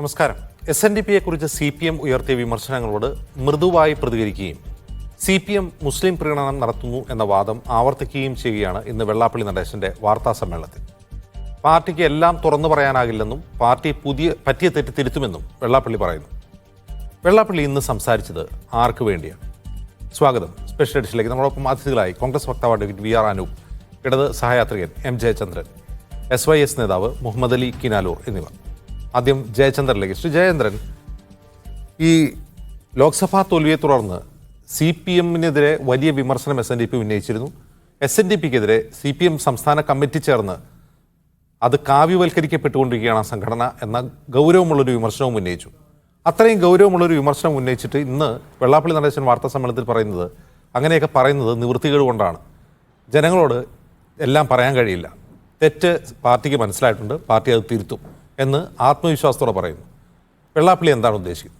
നമസ്കാരം. SNDPയെക്കുറിച്ച് CPM ഉയർത്തിയ വിമർശനങ്ങളോട് മൃദുവായി പ്രതികരിക്കുകയും CPM മുസ്ലിം പ്രീണനം നടത്തുന്നു എന്ന വാദം ആവർത്തിക്കുകയും ചെയ്യുകയാണ് ഇന്ന് വെള്ളാപ്പള്ളി നടേശന്റെ വാർത്താ സമ്മേളനത്തിൽ. പാർട്ടിക്ക് എല്ലാം തുറന്നു പറയാനാകില്ലെന്നും പാർട്ടി പറ്റിയ തെറ്റ് തിരുത്തുമെന്നും വെള്ളാപ്പള്ളി പറയുന്നു. വെള്ളാപ്പള്ളി ഇന്ന് സംസാരിച്ചത് ആർക്ക് വേണ്ടിയാണ്? സ്വാഗതം. സ്പെഷ്യൽ എഡിഷനിലേക്ക് നമ്മളോടൊപ്പം അതിഥികളായി കോൺഗ്രസ് വക്താവ് അഡ്വക്കേറ്റ് VR അനൂപ്, ഇടത് സഹയാത്രികൻ M ജയചന്ദ്രൻ, SYS നേതാവ് മുഹമ്മദ് അലി കിനാലൂർ എന്നിവർ. ആദ്യം ജയചന്ദ്രനിലേക്ക്. ശ്രീ ജയചന്ദ്രൻ, ഈ ലോക്സഭാ തോൽവിയെ തുടർന്ന് CPMനെതിരെ വലിയ വിമർശനം SNDP ഉന്നയിച്ചിരുന്നു. SNDPക്കെതിരെ CPM സംസ്ഥാന കമ്മിറ്റി ചേർന്ന് അത് കാവ്യവൽക്കരിക്കപ്പെട്ടുകൊണ്ടിരിക്കുകയാണ് ആ സംഘടന എന്ന ഗൗരവമുള്ളൊരു വിമർശനവും ഉന്നയിച്ചു. അത്രയും ഗൗരവമുള്ളൊരു വിമർശനം ഉന്നയിച്ചിട്ട് ഇന്ന് വെള്ളാപ്പള്ളി നടേശൻ വാർത്താ സമ്മേളനത്തിൽ പറയുന്നത് അങ്ങനെയൊക്കെ പറയുന്നത് നിവൃത്തികേട് കൊണ്ടാണ്. ജനങ്ങളോട് എല്ലാം പറയാൻ കഴിയില്ല, തെറ്റ് പാർട്ടിക്ക് മനസ്സിലായിട്ടുണ്ട്, പാർട്ടി അത് തിരുത്തും എന്ന് ആത്മവിശ്വാസത്തോടെ പറയുന്നു. വെള്ളാപ്പള്ളി എന്താണ് ഉദ്ദേശിക്കുന്നത്?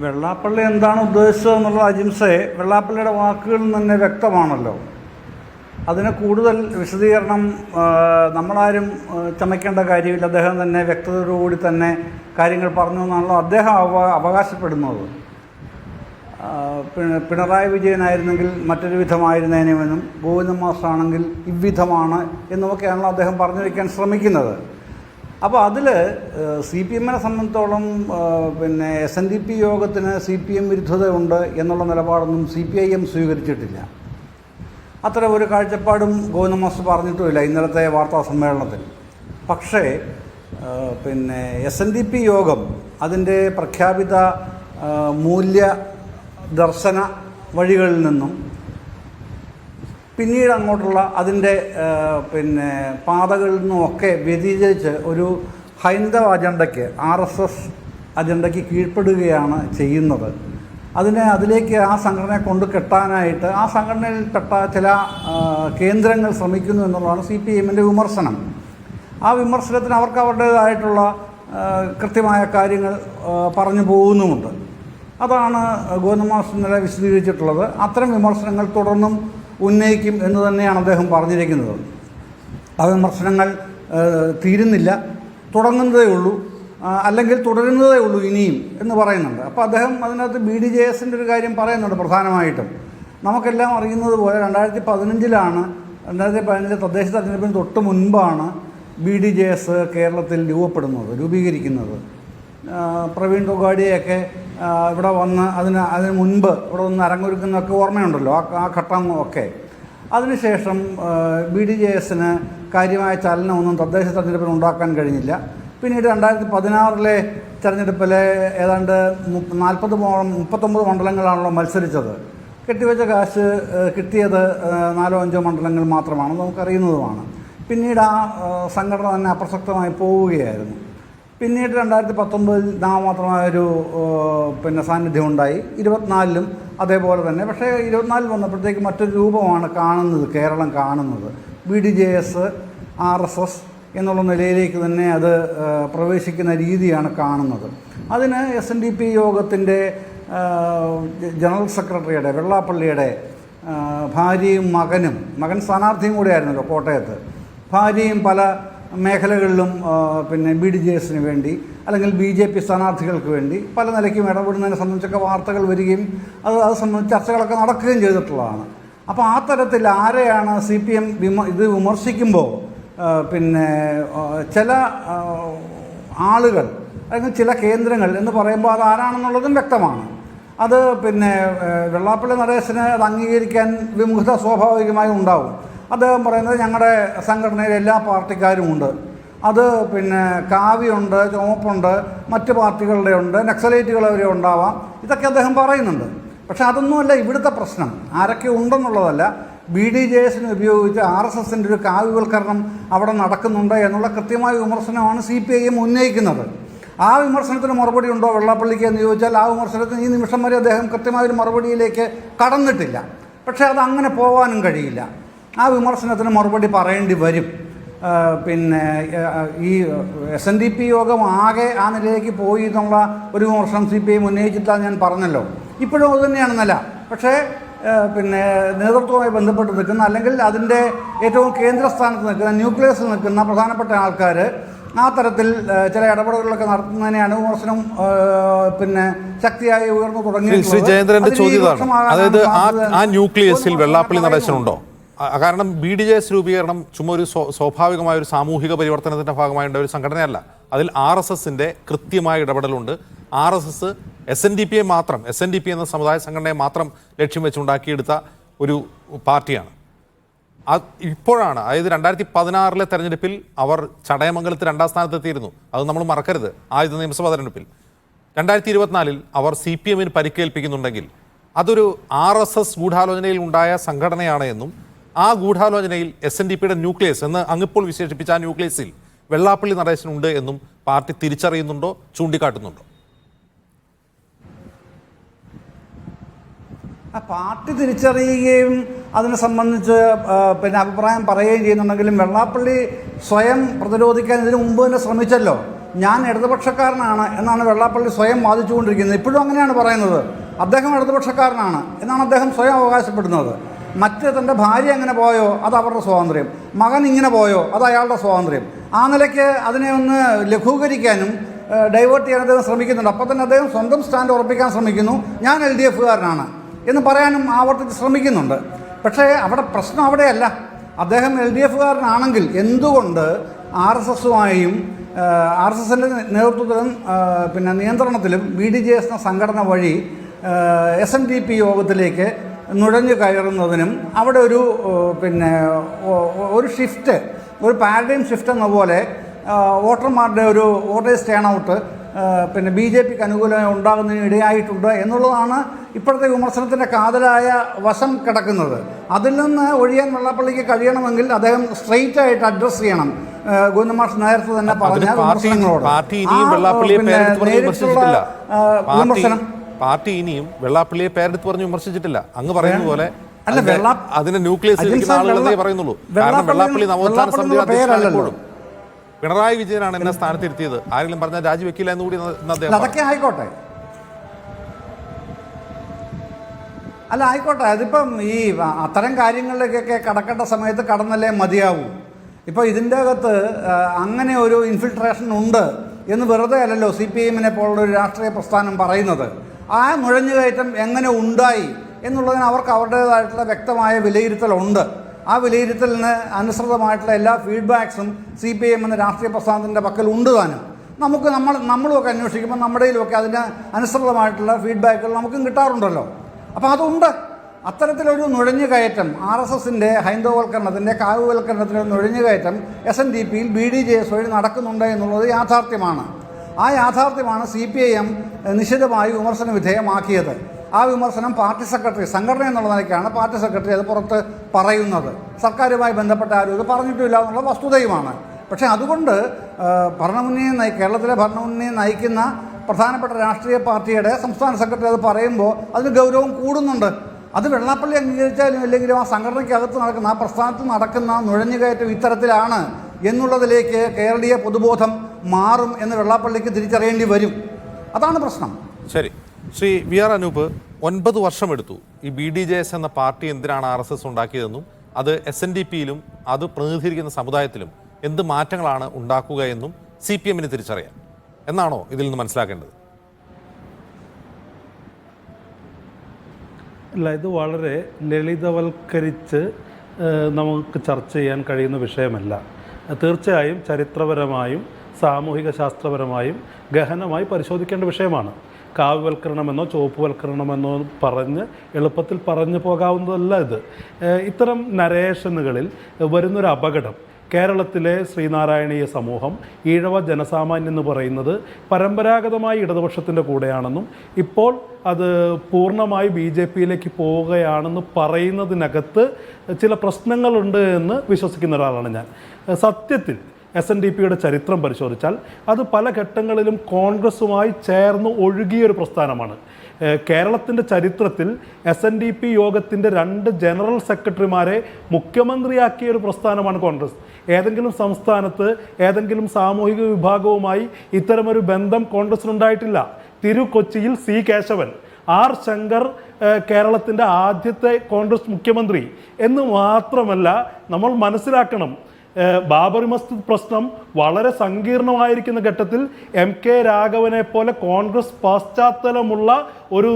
വെള്ളാപ്പള്ളി എന്താണ് ഉദ്ദേശിച്ചത് എന്നുള്ളത് അജിംസെ വെള്ളാപ്പള്ളിയുടെ വാക്കുകളിൽ നിന്ന് തന്നെ വ്യക്തമാണല്ലോ. അതിന് കൂടുതൽ വിശദീകരണം നമ്മളാരും ചമയ്ക്കേണ്ട കാര്യമില്ല. അദ്ദേഹം തന്നെ വ്യക്തതയോടുകൂടി തന്നെ കാര്യങ്ങൾ പറഞ്ഞു എന്നാണല്ലോ അദ്ദേഹം അവകാശപ്പെടുന്നത്. പിണറായി വിജയനായിരുന്നെങ്കിൽ മറ്റൊരു വിധമായിരുന്നേനുമെന്നും ഗോവിന്ദൻ മാസ്റ്ററാണെങ്കിൽ ഇவ்விധമാണ് എന്നുമൊക്കെയാണല്ലോ അദ്ദേഹം പറഞ്ഞു വയ്ക്കാൻ ശ്രമിക്കുന്നത്. അപ്പോൾ അതിൽ CPMനെ സംബന്ധിച്ചോളം SNDP യോഗത്തിന് CPM വിരുദ്ധതയുണ്ട് എന്നുള്ള നിലപാടൊന്നും CPIM സ്വീകരിച്ചിട്ടില്ല. അത്തരം ഒരു കാഴ്ചപ്പാടും ഗോവിന്ദൻ മാസ്റ്റർ പറഞ്ഞിട്ടുമില്ല ഇന്നലത്തെ വാർത്താ സമ്മേളനത്തിൽ. പക്ഷേ SNDP യോഗം അതിൻ്റെ പ്രഖ്യാപിത മൂല്യ ദർശന വഴികളിൽ നിന്നും പിന്നീട് അങ്ങോട്ടുള്ള അതിൻ്റെ പാതകളിൽ നിന്നുമൊക്കെ വ്യതിചലിച്ച് ഒരു ഹൈന്ദവ അജണ്ടയ്ക്ക്, RSS അജണ്ടയ്ക്ക് കീഴ്പ്പെടുകയാണ് ചെയ്യുന്നത്. അതിലേക്ക് ആ സംഘടനയെ കൊണ്ട് കെട്ടാനായിട്ട് ആ സംഘടനയിൽപ്പെട്ട ചില കേന്ദ്രങ്ങൾ ശ്രമിക്കുന്നു എന്നുള്ളതാണ് CPMൻ്റെ വിമർശനം. ആ വിമർശനത്തിന് അവർക്ക് അവരുടേതായിട്ടുള്ള കൃത്യമായ കാര്യങ്ങൾ പറഞ്ഞു പോകുന്നുമുണ്ട്. അതാണ് ഗോവിന്ദൻ മാസ്റ്റർ ഇന്നലെ വിശദീകരിച്ചിട്ടുള്ളത്. അത്തരം വിമർശനങ്ങൾ തുടർന്നും ഉന്നയിക്കും എന്ന് തന്നെയാണ് അദ്ദേഹം പറഞ്ഞിരിക്കുന്നത്. ആ വിമർശനങ്ങൾ തീരുന്നില്ല, തുടങ്ങുന്നതേ ഉള്ളൂ, അല്ലെങ്കിൽ തുടരുന്നതേ ഉള്ളൂ ഇനിയും എന്ന് പറയുന്നുണ്ട്. അപ്പോൾ അദ്ദേഹം അതിനകത്ത് BDJSൻ്റെ ഒരു കാര്യം പറയുന്നുണ്ട്. പ്രധാനമായിട്ടും നമുക്കെല്ലാം അറിയുന്നത് പോലെ 2015 തദ്ദേശ തെരഞ്ഞെടുപ്പിന് തൊട്ട് മുൻപാണ് BDJS കേരളത്തിൽ രൂപീകരിക്കുന്നത്. പ്രവീൺ തൊഗാഡിയൊക്കെ ഇവിടെ വന്ന് അതിന് മുൻപ് ഇവിടെ വന്ന് അരങ്ങൊരുക്കുന്നതൊക്കെ ഓർമ്മയുണ്ടല്ലോ, ആ ഘട്ടം ഒക്കെ. അതിനുശേഷം BDJSന് കാര്യമായ ചലനമൊന്നും തദ്ദേശ തെരഞ്ഞെടുപ്പിന് ഉണ്ടാക്കാൻ കഴിഞ്ഞില്ല. പിന്നീട് 2016 തെരഞ്ഞെടുപ്പിലെ ഏതാണ്ട് 39 മണ്ഡലങ്ങളാണല്ലോ മത്സരിച്ചത്. കെട്ടിവെച്ച കാശ് കിട്ടിയത് 4-5 മണ്ഡലങ്ങൾ മാത്രമാണ്, നമുക്കറിയുന്നതുമാണ്. പിന്നീട് ആ സംഘടന തന്നെ അപ്രസക്തമായി പോവുകയായിരുന്നു. പിന്നീട് 2019 നാമമാത്രമായൊരു സാന്നിധ്യം ഉണ്ടായി. 24 അതേപോലെ തന്നെ. പക്ഷേ 24 വന്നപ്പോഴത്തേക്ക് മറ്റൊരു രൂപമാണ് കേരളം കാണുന്നത്. BDJS RSS എന്നുള്ള നിലയിലേക്ക് തന്നെ അത് പ്രവേശിക്കുന്ന രീതിയാണ് കാണുന്നത്. അതിന് SNDP യോഗത്തിൻ്റെ ജനറൽ സെക്രട്ടറിയുടെ വെള്ളാപ്പള്ളിയുടെ ഭാര്യയും മകൻ സ്ഥാനാർത്ഥിയും കൂടിയായിരുന്നല്ലോ കോട്ടയത്ത്. ഭാര്യയും പല മേഖലകളിലും BDJSന് വേണ്ടി അല്ലെങ്കിൽ BJP സ്ഥാനാർത്ഥികൾക്ക് വേണ്ടി പല നിലയ്ക്കും ഇടപെടുന്നതിനെ സംബന്ധിച്ചൊക്കെ വാർത്തകൾ വരികയും അത് സംബന്ധിച്ച് ചർച്ചകളൊക്കെ നടക്കുകയും ചെയ്തിട്ടുള്ളതാണ്. അപ്പോൾ ആ തരത്തിൽ ആരെയാണ് CPM ഇത് വിമർശിക്കുമ്പോൾ ചില ആളുകൾ അല്ലെങ്കിൽ ചില കേന്ദ്രങ്ങൾ എന്ന് പറയുമ്പോൾ അത് ആരാണെന്നുള്ളതും വ്യക്തമാണ്. അത് വെള്ളാപ്പള്ളി നടേശന് അത് അംഗീകരിക്കാൻ വിമുഖത സ്വാഭാവികമായും ഉണ്ടാവും. അദ്ദേഹം പറയുന്നത് ഞങ്ങളുടെ സംഘടനയിൽ എല്ലാ പാർട്ടിക്കാരുമുണ്ട്, അത് കാവിയുണ്ട്, ചുവപ്പുണ്ട്, മറ്റ് പാർട്ടികളുടെ ഉണ്ട്, നക്സലൈറ്റുകൾ വരെ ഉണ്ടാവാം, ഇതൊക്കെ അദ്ദേഹം പറയുന്നുണ്ട്. പക്ഷെ അതൊന്നുമല്ല ഇവിടുത്തെ പ്രശ്നം. ആരൊക്കെ ഉണ്ടെന്നുള്ളതല്ല, BDJSന് ഉപയോഗിച്ച് RSSൻ്റെ ഒരു കാവ്യവൽക്കരണം അവിടെ നടക്കുന്നുണ്ട് എന്നുള്ള കൃത്യമായ വിമർശനമാണ് CPIM ഉന്നയിക്കുന്നത്. ആ വിമർശനത്തിന് മറുപടി ഉണ്ടോ വെള്ളാപ്പള്ളിക്ക് എന്ന് ചോദിച്ചാൽ ആ വിമർശനത്തിന് ഈ നിമിഷം വരെ അദ്ദേഹം കൃത്യമായൊരു മറുപടിയിലേക്ക് കടന്നിട്ടില്ല. പക്ഷേ അത് അങ്ങനെ പോകാനും കഴിയില്ല. ആ വിമർശനത്തിന് മറുപടി പറയേണ്ടി വരും. ഈ SNDP യോഗം ആകെ ആ നിലയിലേക്ക് പോയി എന്നുള്ള ഒരു വിമർശനം CPIM ഉന്നയിച്ചിട്ടാണ് ഞാൻ പറഞ്ഞല്ലോ. ഇപ്പോഴും അത് തന്നെയാണ് നില. പക്ഷേ പിന്നെ നേതൃത്വവുമായി ബന്ധപ്പെട്ട് നിൽക്കുന്ന, അല്ലെങ്കിൽ അതിൻ്റെ ഏറ്റവും കേന്ദ്രസ്ഥാനത്ത് നിൽക്കുന്ന, ന്യൂക്ലിയസിൽ നിൽക്കുന്ന പ്രധാനപ്പെട്ട ആൾക്കാർ ആ തരത്തിൽ ചില ഇടപെടലുകളൊക്കെ നടത്തുന്നതിനെയാണ് വിമർശനം പിന്നെ ശക്തിയായി ഉയർന്നു തുടങ്ങിയത്. ശ്രീ ജയേന്ദ്രന്റെ ചോദ്യമാണ്, അതായത് ആ ന്യൂക്ലിയസിൽ വെള്ളാപ്പള്ളി നടേശനുണ്ടോ? കാരണം BDJS രൂപീകരണം ചുമ്മാ ഒരു സ്വാഭാവികമായ ഒരു സാമൂഹിക പരിവർത്തനത്തിന്റെ ഭാഗമായുള്ള ഒരു സംഘടനയല്ല. അതിൽ RSSന്റെ കൃത്യമായ ഇടപെടലുണ്ട്. RSS SNDP മാത്രം, SNDP എന്ന സമുദായ സംഘടനയെ മാത്രം ലക്ഷ്യം വെച്ചുണ്ടാക്കിയെടുത്ത ഒരു പാർട്ടിയാണ്. ഇപ്പോഴാണ്, അതായത് 2016 തെരഞ്ഞെടുപ്പിൽ അവർ ചടയമംഗലത്ത് 2ാം സ്ഥാനത്തെത്തിയിരുന്നു. അത് നമ്മൾ മറക്കരുത്. ആദ്യത്തെ നിയമസഭാ തെരഞ്ഞെടുപ്പിൽ 2024 അവർ CPMന് പരിക്കേൽപ്പിക്കുന്നുണ്ടെങ്കിൽ അതൊരു RSS ഗൂഢാലോചനയിൽ ഉണ്ടായ സംഘടനയാണ് എന്നും ആ ഗൂഢാലോചനയിൽ SNDPയുടെ ന്യൂക്ലിയസ് എന്ന് അങ്ങിപ്പോൾ വിശേഷിപ്പിച്ച ആ ന്യൂക്ലിയസിൽ വെള്ളാപ്പള്ളി നടേശനുണ്ട് എന്നും പാർട്ടി തിരിച്ചറിയുന്നുണ്ടോ, ചൂണ്ടിക്കാട്ടുന്നുണ്ടോ? ആ പാർട്ടി തിരിച്ചറിയുകയും അതിനെ സംബന്ധിച്ച് പിന്നെ അഭിപ്രായം പറയുകയും ചെയ്യുന്നുണ്ടെങ്കിലും വെള്ളാപ്പള്ളി സ്വയം പ്രതിരോധിക്കാൻ ഇതിനു മുമ്പ് തന്നെ ശ്രമിച്ചല്ലോ. ഞാൻ ഇടതുപക്ഷക്കാരനാണ് എന്നാണ് വെള്ളാപ്പള്ളി സ്വയം വാദിച്ചുകൊണ്ടിരിക്കുന്നത്. ഇപ്പോഴും അങ്ങനെയാണ് പറയുന്നത്. അദ്ദേഹം ഇടതുപക്ഷക്കാരനാണ് എന്നാണ് അദ്ദേഹം സ്വയം അവകാശപ്പെടുന്നത്. മറ്റ് തൻ്റെ ഭാര്യ എങ്ങനെ പോയോ അത് അവരുടെ സ്വാതന്ത്ര്യം, മകൻ ഇങ്ങനെ പോയോ അത് അയാളുടെ സ്വാതന്ത്ര്യം. ആ നിലയ്ക്ക് അതിനെ ഒന്ന് ലഘൂകരിക്കാനും ഡൈവേർട്ട് ചെയ്യാൻ അദ്ദേഹം ശ്രമിക്കുന്നുണ്ട്. അപ്പോൾ തന്നെ അദ്ദേഹം സ്വന്തം സ്റ്റാൻഡ് ഉറപ്പിക്കാൻ ശ്രമിക്കുന്നു. ഞാൻ LDFകാരനാണ് എന്ന് പറയാനും ആവർത്തിച്ച് ശ്രമിക്കുന്നുണ്ട്. പക്ഷേ അവിടെ പ്രശ്നം അവിടെയല്ല. അദ്ദേഹം LDFകാരനാണെങ്കിൽ എന്തുകൊണ്ട് RSSുമായും RSSൻ്റെ നേതൃത്വത്തിലും പിന്നെ നിയന്ത്രണത്തിലും BDJS എന്ന സംഘടന വഴി SNDP യോഗത്തിലേക്ക് നുഴഞ്ഞു കയറുന്നതിനും അവിടെ ഒരു പിന്നെ ഒരു ഷിഫ്റ്റ്, ഒരു പാരഡൈം ഷിഫ്റ്റ് എന്ന പോലെ വോട്ടർമാരുടെ ഒരു വോട്ടേഴ്സ് ടേൺ ഔട്ട് പിന്നെ BJPക്ക് അനുകൂലമായി ഉണ്ടാകുന്നതിന് ഇടയായിട്ടുണ്ട് എന്നുള്ളതാണ് ഇപ്പോഴത്തെ വിമർശനത്തിൻ്റെ കാതലായ വശം കിടക്കുന്നത്. അതിൽ നിന്ന് ഒഴിയാൻ വെള്ളാപ്പള്ളിക്ക് കഴിയണമെങ്കിൽ അദ്ദേഹം സ്ട്രെയിറ്റ് ആയിട്ട് അഡ്രസ്സ് ചെയ്യണം. ഗോവിന്ദമാഷ് നേരത്തെ തന്നെ പറഞ്ഞ വിമർശനങ്ങളോട് വിമർശനം പാർട്ടി ഇനിയും വെള്ളാപ്പള്ളിയെ പേരെടുത്ത് പറഞ്ഞ് വിമർശിച്ചിട്ടില്ല. അങ്ങ് പറയുന്ന പോലെ അതിന്റെ ന്യൂക്ലിയസ് പറയുന്നുള്ളൂ. കാരണം വെള്ളാപ്പള്ളി നവോത്ഥാന സമിതി അധ്യക്ഷനാണ്. പിണറായി വിജയനാണ് എന്നെ സ്ഥാനത്തിരുത്തിയത്. ആരെങ്കിലും പറഞ്ഞാൽ രാജിവെക്കില്ല എന്ന് കൂടി അതൊക്കെ ആയിക്കോട്ടെ. അല്ല ആയിക്കോട്ടെ, അതിപ്പം ഈ അത്തരം കാര്യങ്ങളിലേക്കൊക്കെ കടക്കേണ്ട സമയത്ത് കടന്നല്ലേ മതിയാവൂ. ഇപ്പോൾ ഇതിൻ്റെ അകത്ത് അങ്ങനെ ഒരു ഇൻഫിൽട്രേഷൻ ഉണ്ട് എന്ന് വെറുതെ അല്ലല്ലോ CPMനെ പോലുള്ള ഒരു രാഷ്ട്രീയ പ്രസ്ഥാനം പറയുന്നത്. ആ നുഴഞ്ഞുകയറ്റം എങ്ങനെ ഉണ്ടായി എന്നുള്ളതിന് അവർക്ക് അവരുടേതായിട്ടുള്ള വ്യക്തമായ വിലയിരുത്തലുണ്ട്. ആ വിലയിരുത്തലിന് അനുസൃതമായിട്ടുള്ള എല്ലാ ഫീഡ്ബാക്സും CPM എന്ന രാഷ്ട്രീയ പ്രസ്ഥാനത്തിൻ്റെ പക്കൽ ഉണ്ട് താനും. നമ്മളുമൊക്കെ അന്വേഷിക്കുമ്പോൾ നമ്മുടെയിലുമൊക്കെ അതിന് അനുസൃതമായിട്ടുള്ള ഫീഡ്ബാക്കുകൾ നമുക്കും കിട്ടാറുണ്ടല്ലോ. അപ്പോൾ അതുണ്ട്. അത്തരത്തിലൊരു നുഴഞ്ഞുകയറ്റം RSSൻ്റെ ഹൈന്ദവവൽക്കരണത്തിൻ്റെ കാവ്യവൽക്കരണത്തിൻ്റെ നുഴഞ്ഞുകയറ്റം SNDPയിൽ BDJS വഴി നടക്കുന്നുണ്ട് എന്നുള്ളത് യാഥാർത്ഥ്യമാണ്. ആ യാഥാർത്ഥ്യമാണ് CPIM നിശിതമായി വിമർശന വിധേയമാക്കിയത്. ആ വിമർശനം പാർട്ടി സെക്രട്ടറി, സംഘടന എന്നുള്ള നിലയ്ക്കാണ് പാർട്ടി സെക്രട്ടറി അത് പുറത്ത് പറയുന്നത്. സർക്കാരുമായി ബന്ധപ്പെട്ട ആരും ഇത് പറഞ്ഞിട്ടില്ല എന്നുള്ള വസ്തുതയുമാണ്. പക്ഷേ അതുകൊണ്ട് കേരളത്തിലെ ഭരണമുന്നണിയെ നയിക്കുന്ന പ്രധാനപ്പെട്ട രാഷ്ട്രീയ പാർട്ടിയുടെ സംസ്ഥാന സെക്രട്ടറി അത് പറയുമ്പോൾ അതിന് ഗൗരവം കൂടുന്നുണ്ട്. അത് വെള്ളാപ്പള്ളി അംഗീകരിച്ചാലും ഇല്ലെങ്കിലും ആ സംഘടനയ്ക്കകത്ത് നടക്കുന്ന, ആ പ്രസ്ഥാനത്ത് നടക്കുന്ന നുഴഞ്ഞുകയറ്റം ഇത്തരത്തിലാണ് എന്നുള്ളതിലേക്ക് കേരളീയ പൊതുബോധം മാറും എന്ന് വെള്ളാപ്പള്ളിക്ക് തിരിച്ചറിയേണ്ടി വരും. അതാണ് പ്രശ്നം. ശരി, ശ്രീ VR അനൂപ്, 9 വർഷമെടുത്തു ഈ BDJS എന്ന പാർട്ടി എന്തിനാണ് RSS ഉണ്ടാക്കിയതെന്നും അത് SNDPയിലും അത് പ്രതിനിധീകരിക്കുന്ന സമുദായത്തിലും എന്ത് മാറ്റങ്ങളാണ് ഉണ്ടാക്കുക എന്നും CPMന് തിരിച്ചറിയാം എന്നാണോ ഇതിൽ നിന്ന് മനസ്സിലാക്കേണ്ടത്? അല്ല, ഇത് വളരെ ലളിതവൽക്കരിച്ച് നമുക്ക് ചർച്ച ചെയ്യാൻ കഴിയുന്ന വിഷയമല്ല. തീർച്ചയായും ചരിത്രപരമായും സാമൂഹിക ശാസ്ത്രപരമായും ഗഹനമായി പരിശോധിക്കേണ്ട വിഷയമാണ്. കാവ്യവൽക്കരണമെന്നോ ചുവപ്പുവൽക്കരണമെന്നോ പറഞ്ഞ് എളുപ്പത്തിൽ പറഞ്ഞു പോകാവുന്നതല്ല ഇത്. ഇത്തരം നരേഷനുകളിൽ വരുന്നൊരു അപകടം, കേരളത്തിലെ ശ്രീനാരായണീയ സമൂഹം, ഈഴവ ജനസാമാന്യം എന്ന് പറയുന്നത് പരമ്പരാഗതമായി ഇടതുപക്ഷത്തിൻ്റെ കൂടെയാണെന്നും ഇപ്പോൾ അത് പൂർണ്ണമായി BJPയിലേക്ക് പോവുകയാണെന്ന് പറയുന്നതിനകത്ത് ചില പ്രശ്നങ്ങളുണ്ട് എന്ന് വിശ്വസിക്കുന്ന ഒരാളാണ് ഞാൻ. സത്യത്തിൽ SNDPയുടെ ചരിത്രം പരിശോധിച്ചാൽ അത് പല ഘട്ടങ്ങളിലും കോൺഗ്രസുമായി ചേർന്ന് ഒഴുകിയൊരു പ്രസ്ഥാനമാണ്. കേരളത്തിൻ്റെ ചരിത്രത്തിൽ SNDP യോഗത്തിൻ്റെ 2 ജനറൽ സെക്രട്ടറിമാരെ മുഖ്യമന്ത്രിയാക്കിയ ഒരു പ്രസ്ഥാനമാണ് കോൺഗ്രസ്. ഏതെങ്കിലും സംസ്ഥാനത്ത് ഏതെങ്കിലും സാമൂഹിക വിഭാഗവുമായി ഇത്തരമൊരു ബന്ധം കോൺഗ്രസിനുണ്ടായിട്ടില്ല. തിരുക്കൊച്ചിയിൽ C. കേശവൻ ആർ ശങ്കർ കേരളത്തിൻ്റെ ആദ്യത്തെ കോൺഗ്രസ് മുഖ്യമന്ത്രി എന്ന് മാത്രമല്ല നമ്മൾ മനസ്സിലാക്കണം. ബാബറി മസ്ജിദ് പ്രശ്നം വളരെ സങ്കീർണമായിരിക്കുന്ന ഘട്ടത്തിൽ MK രാഘവനെ പോലെ കോൺഗ്രസ് പശ്ചാത്തലമുള്ള ഒരു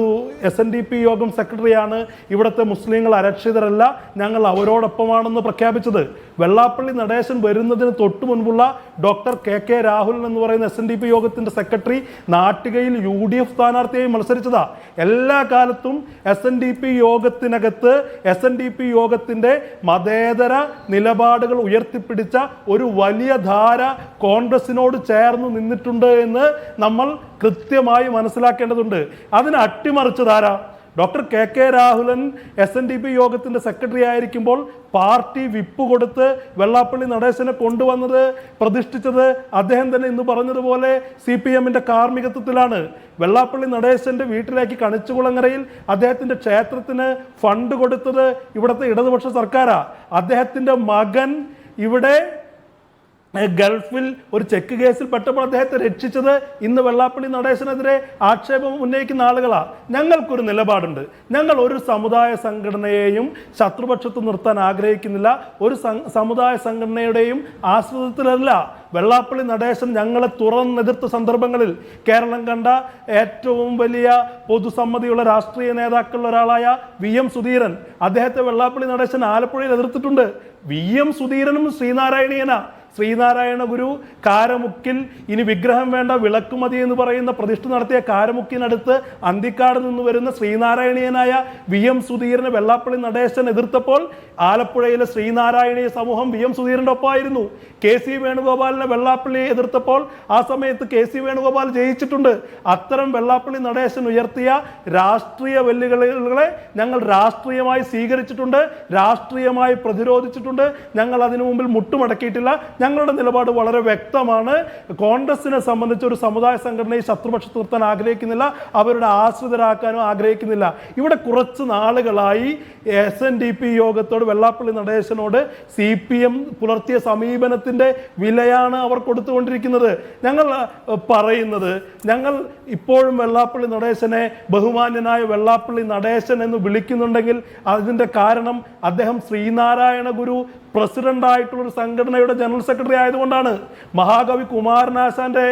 SNDP യോഗം സെക്രട്ടറിയാണ് ഇവിടുത്തെ മുസ്ലിങ്ങൾ അരക്ഷിതരല്ല, ഞങ്ങൾ അവരോടൊപ്പമാണെന്ന് പ്രഖ്യാപിച്ചത്. വെള്ളാപ്പള്ളി നടേശൻ വരുന്നതിന് തൊട്ടു മുൻപുള്ള ഡോക്ടർ KK രാഹുൽ എന്ന് പറയുന്ന SNDP യോഗത്തിൻ്റെ സെക്രട്ടറി നാട്ടികയിൽ UDF സ്ഥാനാർത്ഥിയായി മത്സരിച്ചതാ. എല്ലാ കാലത്തും SNDP യോഗത്തിനകത്ത് SNDP യോഗത്തിൻ്റെ മതേതര നിലപാടുകൾ ഉയർത്തിപ്പിടിച്ച ഒരു വലിയ ധാര കോൺഗ്രസിനോട് ചേർന്ന് നിന്നിട്ടുണ്ട് എന്ന് നമ്മൾ കൃത്യമായി മനസ്സിലാക്കേണ്ടതുണ്ട്. അതിന് അട്ടിമറിച്ചതാരാ? ഡോക്ടർ KK രാഹുലൻ SNDP യോഗത്തിൻ്റെ സെക്രട്ടറി ആയിരിക്കുമ്പോൾ പാർട്ടി വിപ്പ് കൊടുത്ത് വെള്ളാപ്പള്ളി നടേശനെ കൊണ്ടുവന്നത്, പ്രതിഷ്ഠിച്ചത് അദ്ദേഹം തന്നെ ഇന്ന് പറഞ്ഞതുപോലെ CPMൻ്റെ കാർമ്മികത്വത്തിലാണ്. വെള്ളാപ്പള്ളി നടേശൻ്റെ വീട്ടിലേക്ക് കണിച്ചുകുളങ്ങരയിൽ അദ്ദേഹത്തിൻ്റെ ക്ഷേത്രത്തിന് ഫണ്ട് കൊടുത്തത് ഇവിടുത്തെ ഇടതുപക്ഷ സർക്കാരാണ്. അദ്ദേഹത്തിൻ്റെ മകൻ ഇവിടെ ഗൾഫിൽ ഒരു ചെക്ക് കേസിൽ പെട്ടപ്പോൾ അദ്ദേഹത്തെ രക്ഷിച്ചത് ഇന്ന് വെള്ളാപ്പള്ളി നടേശനെതിരെ ആക്ഷേപം ഉന്നയിക്കുന്ന ആളുകളാണ്. ഞങ്ങൾക്കൊരു നിലപാടുണ്ട്. ഞങ്ങൾ ഒരു സമുദായ സംഘടനയെയും ശത്രുപക്ഷത്ത് നിർത്താൻ ആഗ്രഹിക്കുന്നില്ല. ഒരു സമുദായ സംഘടനയുടെയും ആശ്രിതത്തിലല്ല. വെള്ളാപ്പള്ളി നടേശൻ ഞങ്ങളെ തുറന്നെതിർത്ത സന്ദർഭങ്ങളിൽ കേരളം കണ്ട ഏറ്റവും വലിയ പൊതുസമ്മതിയുള്ള രാഷ്ട്രീയ നേതാക്കളിൽ ഒരാളായ VM സുധീരൻ, അദ്ദേഹത്തെ വെള്ളാപ്പള്ളി നടേശൻ ആലപ്പുഴയിൽ എതിർത്തിട്ടുണ്ട്. VM സുധീരനും ശ്രീനാരായണ ഗുരു കാരമുക്കിൽ ഇനി വിഗ്രഹം വേണ്ട വിളക്കുമതി എന്ന് പറയുന്ന പ്രതിഷ്ഠ നടത്തിയ കാരമുക്കിനടുത്ത് അന്തിക്കാട് നിന്ന് വരുന്ന ശ്രീനാരായണീയനായ VM സുധീരനെ വെള്ളാപ്പള്ളി നടേശൻ എതിർത്തപ്പോൾ ആലപ്പുഴയിലെ ശ്രീനാരായണീയ സമൂഹം VM സുധീരൻ്റെ ഒപ്പമായിരുന്നു. KC വേണുഗോപാലിനെ വെള്ളാപ്പള്ളി എതിർത്തപ്പോൾ ആ സമയത്ത് KC വേണുഗോപാൽ ജയിച്ചിട്ടുണ്ട്. അത്തരം വെള്ളാപ്പള്ളി നടേശൻ ഉയർത്തിയ രാഷ്ട്രീയ വെല്ലുവിളികളെ ഞങ്ങൾ രാഷ്ട്രീയമായി സ്വീകരിച്ചിട്ടുണ്ട്, രാഷ്ട്രീയമായി പ്രതിരോധിച്ചിട്ടുണ്ട്. ഞങ്ങൾ അതിനു മുമ്പിൽ മുട്ടുമടക്കിയിട്ടില്ല. ഞങ്ങളുടെ നിലപാട് വളരെ വ്യക്തമാണ്. കോൺഗ്രസിനെ സംബന്ധിച്ച് ഒരു സമുദായ സംഘടനയെ ശത്രുപക്ഷത്ത് നിർത്താൻ ആഗ്രഹിക്കുന്നില്ല, അവരുടെ ആശ്രിതരാക്കാനും ആഗ്രഹിക്കുന്നില്ല. ഇവിടെ കുറച്ച് നാളുകളായി SNDP യോഗത്തോട് വെള്ളാപ്പള്ളി നടേശനോട് CPM പുലർത്തിയ സമീപനത്തിൻ്റെ വിലയാണ് അവർ കൊടുത്തുകൊണ്ടിരിക്കുന്നത്. ഞങ്ങൾ പറയുന്നത്, ഞങ്ങൾ ഇപ്പോഴും വെള്ളാപ്പള്ളി നടേശനെ ബഹുമാന്യനായ വെള്ളാപ്പള്ളി നടേശൻ എന്ന് വിളിക്കുന്നുണ്ടെങ്കിൽ അതിൻ്റെ കാരണം അദ്ദേഹം ശ്രീനാരായണ ഗുരു പ്രസിഡന്റായിട്ടുള്ളൊരു സംഘടനയുടെ ജനറൽ സെക്രട്ടറി ആയതുകൊണ്ടാണ്. മഹാകവി കുമാരനാശാന്റെ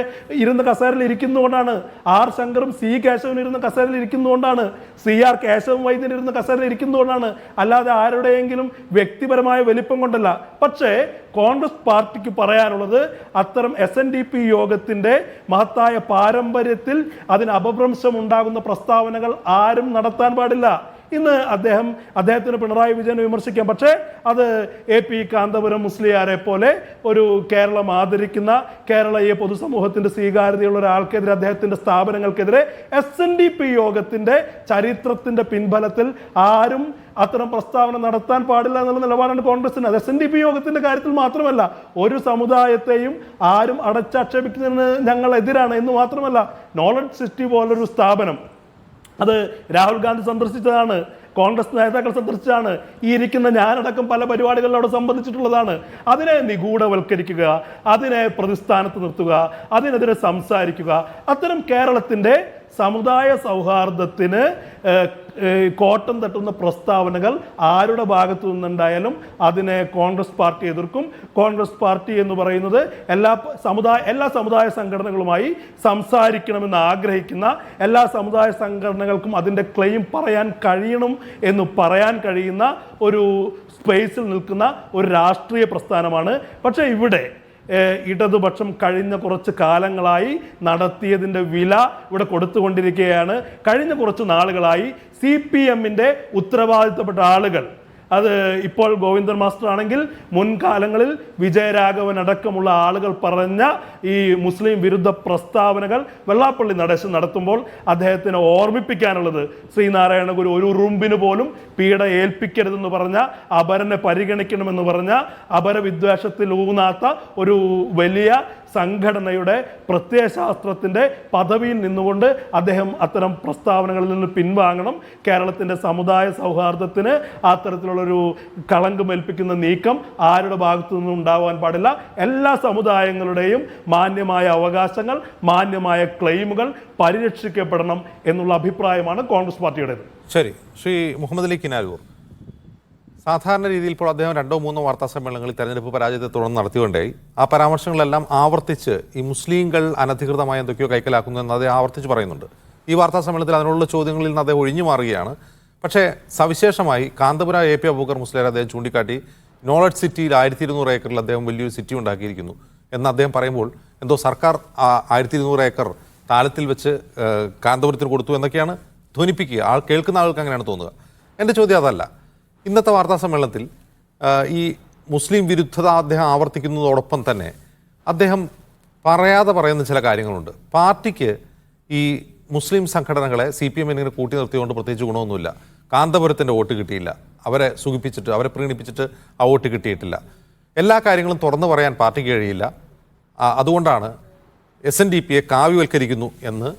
ഇരുന്ന കസേരയിൽ ഇരിക്കുന്നതുകൊണ്ടാണ്. R ശങ്കറും C കേശവൻ ഇരുന്ന കസേരയിൽ ഇരിക്കുന്നതുകൊണ്ടാണ്. CR കേശവൻ വൈദ്യൻ ഇരുന്ന കസേരയിൽ ഇരിക്കുന്നതുകൊണ്ടാണ്. അല്ലാതെ ആരുടെയെങ്കിലും വ്യക്തിപരമായ വലിപ്പം കൊണ്ടല്ല. പക്ഷേ കോൺഗ്രസ് പാർട്ടിക്ക് പറയാനുള്ളത്, അത്തരം SNDP യോഗത്തിൻ്റെ മഹത്തായ പാരമ്പര്യത്തിൽ അതിന് അപഭ്രംശം ഉണ്ടാകുന്ന പ്രസ്താവനകൾ ആരും നടത്താൻ പാടില്ല. ഇന്ന് അദ്ദേഹത്തിന് പിണറായി വിജയനെ വിമർശിക്കാം. പക്ഷേ അത് AP കാന്തപുരം മുസ്ലിയാരെ പോലെ ഒരു കേരളം ആദരിക്കുന്ന, കേരളീയ പൊതുസമൂഹത്തിൻ്റെ സ്വീകാര്യതയുള്ള ഒരാൾക്കെതിരെ, അദ്ദേഹത്തിൻ്റെ സ്ഥാപനങ്ങൾക്കെതിരെ SNDP യോഗത്തിൻ്റെ ചരിത്രത്തിൻ്റെ പിൻബലത്തിൽ ആരും അത്തരം പ്രസ്താവന നടത്താൻ പാടില്ല എന്നുള്ള നിലപാടാണ് കോൺഗ്രസിന്. അത് SNDP യോഗത്തിൻ്റെ കാര്യത്തിൽ മാത്രമല്ല, ഒരു സമുദായത്തെയും ആരും അടച്ചാക്ഷേപിക്കുന്നതിന് ഞങ്ങൾ എതിരാണ് എന്ന് മാത്രമല്ല, നോളജ് സിറ്റി പോലൊരു സ്ഥാപനം അത് രാഹുൽ ഗാന്ധി സന്ദർശിച്ചതാണ്, കോൺഗ്രസ് നേതാക്കൾ സന്ദർശിച്ചതാണ്, ഈ ഇരിക്കുന്ന ഞാനടക്കം പല പരിപാടികളിലും അവിടെ സംബന്ധിച്ചിട്ടുള്ളതാണ്. അതിനെ നിഗൂഢവൽക്കരിക്കുക, അതിനെ പ്രതിസ്ഥാനത്ത് നിർത്തുക, അതിനെതിരെ സംസാരിക്കുക, അത്തരം കേരളത്തിൻ്റെ സമുദായ സൗഹാർദ്ദത്തിന് കോട്ടം തട്ടുന്ന പ്രസ്താവനകൾ ആരുടെ ഭാഗത്തു നിന്നുണ്ടായാലും അതിനെ കോൺഗ്രസ് പാർട്ടി എതിർക്കും. കോൺഗ്രസ് പാർട്ടി എന്ന് പറയുന്നത് എല്ലാ സമുദായ സംഘടനകളുമായി സംസാരിക്കണമെന്ന് ആഗ്രഹിക്കുന്ന, എല്ലാ സമുദായ സംഘടനകൾക്കും അതിൻ്റെ ക്ലെയിം പറയാൻ കഴിയണം എന്ന് പറയാൻ കഴിയുന്ന ഒരു സ്പേസിൽ നിൽക്കുന്ന ഒരു രാഷ്ട്രീയ പ്രസ്ഥാനമാണ്. പക്ഷേ ഇവിടെ ഇടതുപക്ഷം കഴിഞ്ഞ കുറച്ച് കാലങ്ങളായി നടത്തിയതിൻ്റെ വില ഇവിടെ കൊടുത്തുകൊണ്ടിരിക്കുകയാണ്. കഴിഞ്ഞ കുറച്ച് നാളുകളായി CPMൻ്റെ ഉത്തരവാദിത്തപ്പെട്ട ആളുകൾ, അത് ഇപ്പോൾ ഗോവിന്ദൻ മാസ്റ്റർ ആണെങ്കിൽ മുൻകാലങ്ങളിൽ വിജയരാഘവൻ അടക്കമുള്ള ആളുകൾ പറഞ്ഞ ഈ മുസ്ലിം വിരുദ്ധ പ്രസ്താവനകൾ വെള്ളാപ്പള്ളി നടേശൻ നടത്തുമ്പോൾ അദ്ദേഹത്തിന് ഓർമ്മിപ്പിക്കാനുള്ളത്, ശ്രീനാരായണ ഗുരു ഒരു ഉറുമ്പിന് പോലും പീഡ ഏൽപ്പിക്കരുതെന്ന് പറഞ്ഞ, അപരനെ പരിഗണിക്കണമെന്ന് പറഞ്ഞ, അപരവിദ്വേഷത്തിൽ ഊന്നാത്ത ഒരു വലിയ സംഘടനയുടെ പ്രത്യയശാസ്ത്രത്തിൻ്റെ പദവിയിൽ നിന്നുകൊണ്ട് അദ്ദേഹം അത്തരം പ്രസ്താവനകളിൽ നിന്ന് പിൻവാങ്ങണം. കേരളത്തിൻ്റെ സമുദായ സൗഹാർദ്ദത്തിന് അത്തരത്തിലുള്ളൊരു കളങ്കമേൽപ്പിക്കുന്ന നീക്കം ആരുടെ ഭാഗത്തു നിന്നും ഉണ്ടാവാൻ പാടില്ല. എല്ലാ സമുദായങ്ങളുടെയും മാന്യമായ അവകാശങ്ങൾ, മാന്യമായ ക്ലെയിമുകൾ പരിരക്ഷിക്കപ്പെടണം എന്നുള്ള അഭിപ്രായമാണ് കോൺഗ്രസ് പാർട്ടിയുടേത്. ശരി, ശ്രീ മുഹമ്മദ് അലി കിനാലൂർ, സാധാരണ രീതിയിൽ ഇപ്പോൾ അദ്ദേഹം 2-3 വാർത്താ സമ്മേളനങ്ങളിൽ തെരഞ്ഞെടുപ്പ് പരാജയത്തെ തുടർന്ന് നടത്തിക്കൊണ്ടേ ആ പരാമർശങ്ങളെല്ലാം ആവർത്തിച്ച് ഈ മുസ്ലിങ്ങൾ അനധികൃതമായ എന്തൊക്കെയോ കൈക്കലാക്കുന്നു എന്ന് അദ്ദേഹം ആവർത്തിച്ച് പറയുന്നുണ്ട്. ഈ വാർത്താ സമ്മേളനത്തിൽ അതിനുള്ള ചോദ്യങ്ങളിൽ നിന്ന് അദ്ദേഹം ഒഴിഞ്ഞു മാറുകയാണ്. പക്ഷേ സവിശേഷമായി കാന്തപുര AP അബൂബക്കർ മുസ്ലിയാർ അദ്ദേഹം ചൂണ്ടിക്കാട്ടി നോളജ് സിറ്റിയിൽ 1200 ഏക്കറിൽ അദ്ദേഹം വലിയൊരു സിറ്റി ഉണ്ടാക്കിയിരിക്കുന്നു എന്ന് അദ്ദേഹം പറയുമ്പോൾ എന്തോ സർക്കാർ 1200 ഏക്കർ താലത്തിൽ വെച്ച് കാന്തപുരത്തിന് കൊടുത്തു എന്നൊക്കെയാണ് ധ്വനിപ്പിക്കുക. കേൾക്കുന്ന ആൾക്ക് അങ്ങനെയാണ് തോന്നുക. എൻ്റെ ചോദ്യം അതല്ല. ഇന്നത്തെ വാർത്താ സമ്മേളനത്തിൽ ഈ മുസ്ലിം വിരുദ്ധത അദ്ദേഹം ആവർത്തിക്കുന്നതോടൊപ്പം തന്നെ അദ്ദേഹം പറയാതെ പറയുന്ന ചില കാര്യങ്ങളുണ്ട്. പാർട്ടിക്ക് ഈ മുസ്ലിം സംഘടനകളെ CPM ഇങ്ങനെ കൂട്ടി നിർത്തിയുകൊണ്ട് പ്രത്യേകിച്ച് ഗുണമൊന്നുമില്ല. കാന്തപുരത്തിൻ്റെ വോട്ട് കിട്ടിയില്ല, അവരെ സുഖിപ്പിച്ചിട്ട് അവരെ പ്രീണിപ്പിച്ചിട്ട് ആ വോട്ട് കിട്ടിയിട്ടില്ല. എല്ലാ കാര്യങ്ങളും തുറന്നു പറയാൻ പാർട്ടിക്ക് കഴിയില്ല. അതുകൊണ്ടാണ് SNDPയെ കാവ്യവൽക്കരിക്കുന്നു എന്ന്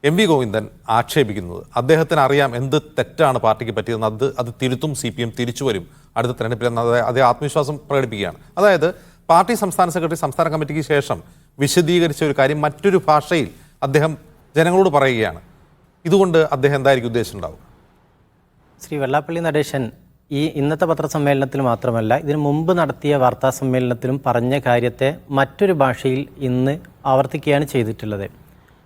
MV ഗോവിന്ദൻ ആക്ഷേപിക്കുന്നത്. അദ്ദേഹത്തിന് അറിയാം എന്ത് തെറ്റാണ് പാർട്ടിക്ക് പറ്റിയതെന്ന്. അത് തിരുത്തും, CPM തിരിച്ചു വരും അടുത്ത തെരഞ്ഞെടുപ്പിൽ എന്ന അതേ ആത്മവിശ്വാസം പ്രകടിപ്പിക്കുകയാണ്. അതായത് പാർട്ടി സംസ്ഥാന സെക്രട്ടറി സംസ്ഥാന കമ്മിറ്റിക്ക് ശേഷം വിശദീകരിച്ച ഒരു കാര്യം മറ്റൊരു ഭാഷയിൽ അദ്ദേഹം ജനങ്ങളോട് പറയുകയാണ്. ഇതുകൊണ്ട് അദ്ദേഹം എന്തായിരിക്കും ഉദ്ദേശിച്ചിട്ടുണ്ടാവുക? ശ്രീ വെള്ളാപ്പള്ളി നടേശൻ ഈ ഇന്നത്തെ പത്രസമ്മേളനത്തിൽ മാത്രമല്ല, ഇതിനു മുമ്പ് നടത്തിയ വാർത്താ സമ്മേളനത്തിലും പറഞ്ഞ കാര്യത്തെ മറ്റൊരു ഭാഷയിൽ ഇന്ന് ആവർത്തിക്കുകയാണ് ചെയ്തിട്ടുള്ളത്.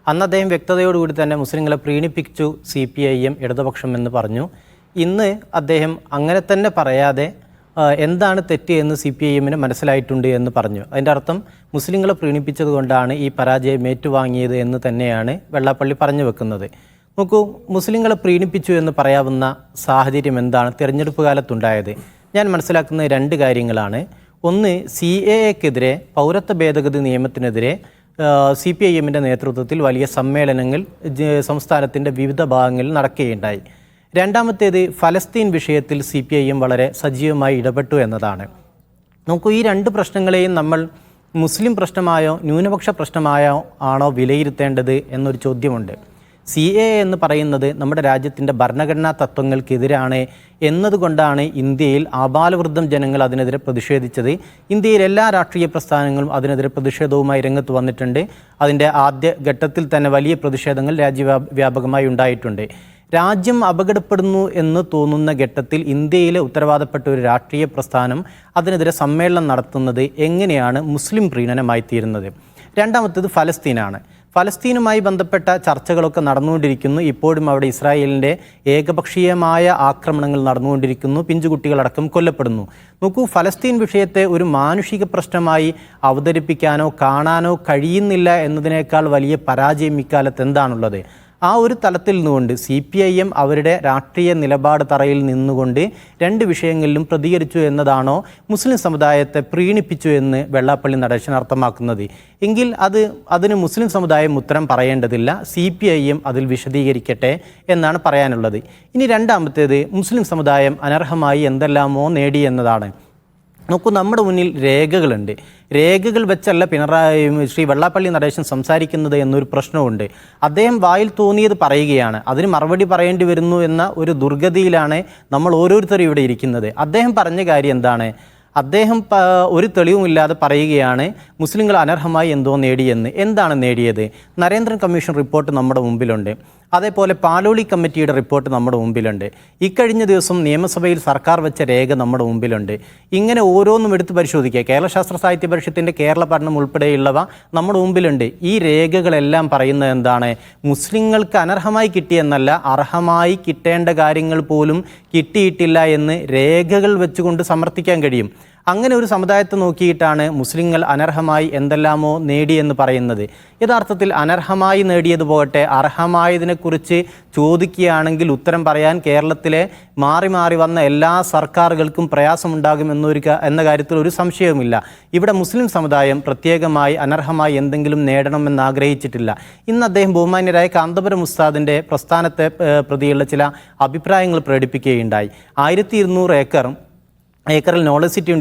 അന്ന് അദ്ദേഹം വ്യക്തതയോടുകൂടി തന്നെ മുസ്ലിങ്ങളെ പ്രീണിപ്പിച്ചു CPIM ഇടതുപക്ഷം എന്ന് പറഞ്ഞു. ഇന്ന് അദ്ദേഹം അങ്ങനെ തന്നെ പറയാതെ എന്താണ് തെറ്റ് എന്ന് CPIMന് മനസ്സിലായിട്ടുണ്ട് എന്ന് പറഞ്ഞു. അതിൻ്റെ അർത്ഥം മുസ്ലിങ്ങളെ പ്രീണിപ്പിച്ചത് കൊണ്ടാണ് ഈ പരാജയം ഏറ്റുവാങ്ങിയത് എന്ന് തന്നെയാണ് വെള്ളാപ്പള്ളി പറഞ്ഞു വെക്കുന്നത്. നോക്കൂ, മുസ്ലിങ്ങളെ പ്രീണിപ്പിച്ചു എന്ന് പറയാവുന്ന സാഹചര്യം എന്താണ് തിരഞ്ഞെടുപ്പ് കാലത്തുണ്ടായത്? ഞാൻ മനസ്സിലാക്കുന്ന 2 കാര്യങ്ങളാണ്. ഒന്ന്, CAAക്കെതിരെ, പൗരത്വ ഭേദഗതി നിയമത്തിനെതിരെ CPIMൻ്റെ നേതൃത്വത്തിൽ വലിയ സമ്മേളനങ്ങൾ സംസ്ഥാനത്തിൻ്റെ വിവിധ ഭാഗങ്ങളിൽ നടക്കുകയുണ്ടായി. രണ്ടാമത്തേത്, ഫലസ്തീൻ വിഷയത്തിൽ CPIM വളരെ സജീവമായി ഇടപെട്ടു എന്നതാണ്. നോക്കൂ, ഈ 2 പ്രശ്നങ്ങളെയും നമ്മൾ മുസ്ലിം പ്രശ്നമായോ ന്യൂനപക്ഷ പ്രശ്നമായോ ആണോ വിലയിരുത്തേണ്ടത് എന്നൊരു ചോദ്യമുണ്ട്. CAA എന്ന് പറയുന്നത് നമ്മുടെ രാജ്യത്തിൻ്റെ ഭരണഘടനാ തത്വങ്ങൾക്കെതിരാണ് എന്നതുകൊണ്ടാണ് ഇന്ത്യയിൽ ആബാലവൃദ്ധം ജനങ്ങൾ അതിനെതിരെ പ്രതിഷേധിച്ചത്. ഇന്ത്യയിൽ എല്ലാ രാഷ്ട്രീയ പ്രസ്ഥാനങ്ങളും അതിനെതിരെ പ്രതിഷേധവുമായി രംഗത്ത് വന്നിട്ടുണ്ട്. അതിൻ്റെ ആദ്യ ഘട്ടത്തിൽ തന്നെ വലിയ പ്രതിഷേധങ്ങൾ രാജ്യവ്യാപകമായി ഉണ്ടായിട്ടുണ്ട്. രാജ്യം അപകടപ്പെടുന്നു എന്ന് തോന്നുന്ന ഘട്ടത്തിൽ ഇന്ത്യയിലെ ഉത്തരവാദപ്പെട്ട ഒരു രാഷ്ട്രീയ പ്രസ്ഥാനം അതിനെതിരെ സമ്മേളനം നടത്തുന്നത് എങ്ങനെയാണ് മുസ്ലിം പ്രീണനമായി തീരുന്നത്? രണ്ടാമത്തേത് ഫലസ്തീനാണ്. ഫലസ്തീനുമായി ബന്ധപ്പെട്ട ചർച്ചകളൊക്കെ നടന്നുകൊണ്ടിരിക്കുന്നു. ഇപ്പോഴും അവിടെ ഇസ്രായേലിൻ്റെ ഏകപക്ഷീയമായ ആക്രമണങ്ങൾ നടന്നുകൊണ്ടിരിക്കുന്നു. പിഞ്ചുകുട്ടികളടക്കം കൊല്ലപ്പെടുന്നു. നോക്കൂ, ഫലസ്തീൻ വിഷയത്തെ ഒരു മാനുഷിക പ്രശ്നമായി അവതരിപ്പിക്കാനോ കാണാനോ കഴിയുന്നില്ല എന്നതിനേക്കാൾ വലിയ പരാജയം ഇക്കാലത്ത് എന്താണുള്ളത്? ആ ഒരു തലത്തിൽ നിന്നുകൊണ്ട് CPIM അവരുടെ രാഷ്ട്രീയ നിലപാട് തറയിൽ നിന്നുകൊണ്ട് 2 വിഷയങ്ങളിലും പ്രതികരിച്ചു എന്നതാണോ മുസ്ലിം സമുദായത്തെ പ്രീണിപ്പിച്ചു എന്ന് വെള്ളാപ്പള്ളി നടേശൻ അർത്ഥമാക്കുന്നത്? എങ്കിൽ അതിന് മുസ്ലിം സമുദായം ഉത്തരം പറയേണ്ടതില്ല, CPIM അതിൽ വിശദീകരിക്കട്ടെ എന്നാണ് പറയാനുള്ളത്. ഇനി രണ്ടാമത്തേത്, മുസ്ലിം സമുദായം അനർഹമായി എന്തെല്ലാമോ നേടി എന്നതാണ്. നോക്കൂ, നമ്മുടെ മുന്നിൽ രേഖകളുണ്ട്. രേഖകൾ വെച്ചല്ല ശ്രീ വെള്ളാപ്പള്ളി നടേശൻ സംസാരിക്കുന്നത് എന്നൊരു പ്രശ്നമുണ്ട്. അദ്ദേഹം വായിൽ തോന്നിയത് പറയുകയാണ്, അതിന് മറുപടി പറയേണ്ടി വരുന്നു എന്ന ഒരു ദുർഗതിയിലാണ് നമ്മൾ ഓരോരുത്തരും ഇവിടെ ഇരിക്കുന്നത്. അദ്ദേഹം പറഞ്ഞ കാര്യം എന്താണ്? അദ്ദേഹം ഒരു തെളിവുമില്ലാതെ പറയുകയാണ് മുസ്ലിങ്ങൾ അനർഹമായി എന്തോ നേടിയെന്ന്. എന്താണ് നേടിയത്? നരേന്ദ്രൻ കമ്മീഷൻ റിപ്പോർട്ട് നമ്മുടെ മുമ്പിലുണ്ട്. അതേപോലെ പാലോളി കമ്മിറ്റിയുടെ റിപ്പോർട്ട് നമ്മുടെ മുമ്പിലുണ്ട്. ഇക്കഴിഞ്ഞ ദിവസം നിയമസഭയിൽ സർക്കാർ വെച്ച രേഖ നമ്മുടെ മുമ്പിലുണ്ട്. ഇങ്ങനെ ഓരോന്നും എടുത്ത് പരിശോധിക്കുക. കേരള ശാസ്ത്ര സാഹിത്യ പരിഷത്തിൻ്റെ കേരള പഠനം ഉൾപ്പെടെയുള്ളവ നമ്മുടെ മുമ്പിലുണ്ട്. ഈ രേഖകളെല്ലാം പറയുന്നത് എന്താണ്? മുസ്ലിങ്ങൾക്ക് അനർഹമായി കിട്ടിയെന്നല്ല, അർഹമായി കിട്ടേണ്ട കാര്യങ്ങൾ പോലും കിട്ടിയിട്ടില്ല എന്ന് രേഖകൾ വെച്ചുകൊണ്ട് സമർത്ഥിക്കാൻ കഴിയും. അങ്ങനെ ഒരു സമുദായത്തെ നോക്കിയിട്ടാണ് മുസ്ലിങ്ങൾ അനർഹമായി എന്തെല്ലാമോ നേടിയെന്ന് പറയുന്നത്. യഥാർത്ഥത്തിൽ അനർഹമായി നേടിയത് പോകട്ടെ, അർഹമായതിനെക്കുറിച്ച് ചോദിക്കുകയാണെങ്കിൽ ഉത്തരം പറയാൻ കേരളത്തിലെ മാറി മാറി വന്ന എല്ലാ സർക്കാരുകൾക്കും പ്രയാസമുണ്ടാകും എന്ന കാര്യത്തിൽ ഒരു സംശയവുമില്ല. ഇവിടെ മുസ്ലിം സമുദായം പ്രത്യേകമായി അനർഹമായി എന്തെങ്കിലും നേടണമെന്ന് ആഗ്രഹിച്ചിട്ടില്ല. ഇന്ന് അദ്ദേഹം ബഹുമാന്യരായ കാന്തപുരം ഉസ്താദിൻ്റെ പ്രസ്ഥാനത്തെ പ്രതിയുള്ള ചില അഭിപ്രായങ്ങൾ പ്രകടിപ്പിക്കുകയുണ്ടായി. 1200 ഏക്കർ ഏക്കറിൽ നോളജ് സിറ്റി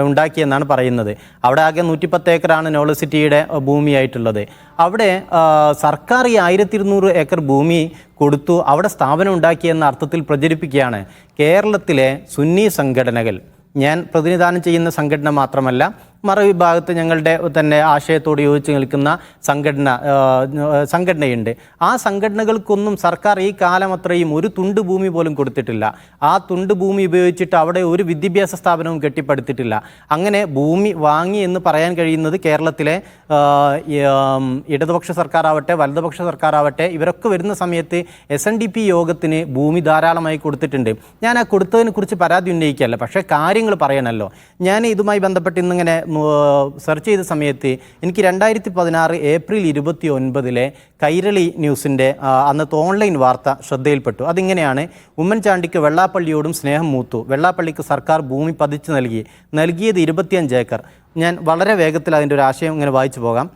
ഉണ്ടാക്കിയെന്നാണ് പറയുന്നത്. അവിടെ ആകെ 110 ഏക്കറാണ് നോളജ് സിറ്റിയുടെ ഭൂമിയായിട്ടുള്ളത്. അവിടെ സർക്കാർ ഈ 1200 ഏക്കർ ഭൂമി കൊടുത്തു, അവിടെ സ്ഥാപനം ഉണ്ടാക്കിയെന്ന അർത്ഥത്തിൽ പ്രചരിപ്പിക്കുകയാണ്. കേരളത്തിലെ സുന്നി സംഘടനകൾ, ഞാൻ പ്രതിനിധാനം ചെയ്യുന്ന സംഘടന മാത്രമല്ല, മറുവിഭാഗത്ത് ഞങ്ങളുടെ തന്നെ ആശയത്തോട് യോജിച്ച് നിൽക്കുന്ന സംഘടനയുണ്ട്. ആ സംഘടനകൾക്കൊന്നും സർക്കാർ ഈ കാലം അത്രയും ഒരു തുണ്ട് ഭൂമി പോലും കൊടുത്തിട്ടില്ല. ആ തുണ്ട് ഭൂമി ഉപയോഗിച്ചിട്ട് അവിടെ ഒരു വിദ്യാഭ്യാസ സ്ഥാപനവും കെട്ടിപ്പടുത്തിട്ടില്ല. അങ്ങനെ ഭൂമി വാങ്ങി എന്ന് പറയാൻ കഴിയുന്നത് കേരളത്തിലെ ഇടതുപക്ഷ സർക്കാരാവട്ടെ വലതുപക്ഷ സർക്കാരാവട്ടെ ഇവരൊക്കെ വരുന്ന സമയത്ത് SNDP യോഗത്തിന് ഭൂമി ധാരാളമായി കൊടുത്തിട്ടുണ്ട്. ഞാൻ ആ കൊടുത്തതിനെ കുറിച്ച് പരാതി ഉന്നയിക്കുകയല്ല, പക്ഷേ കാര്യങ്ങൾ പറയണമല്ലോ. ഞാൻ ഇതുമായി ബന്ധപ്പെട്ട് ഇന്നിങ്ങനെ സെർച്ച് ചെയ്ത സമയത്ത് എനിക്ക് 2016 ഏപ്രിൽ 29 കൈരളി ന്യൂസിൻ്റെ അന്നത്തെ ഓൺലൈൻ വാർത്ത ശ്രദ്ധയിൽപ്പെട്ടു. അതിങ്ങനെയാണ്: ഉമ്മൻചാണ്ടിക്ക് വെള്ളാപ്പള്ളിയോടും സ്നേഹം മൂത്തു, വെള്ളാപ്പള്ളിക്ക് സർക്കാർ ഭൂമി പതിച്ചു നൽകിയത് 25 ഏക്കർ. ഞാൻ വളരെ വേഗത്തിൽ അതിൻ്റെ ഒരു ആശയം ഇങ്ങനെ വായിച്ചു പോകാം.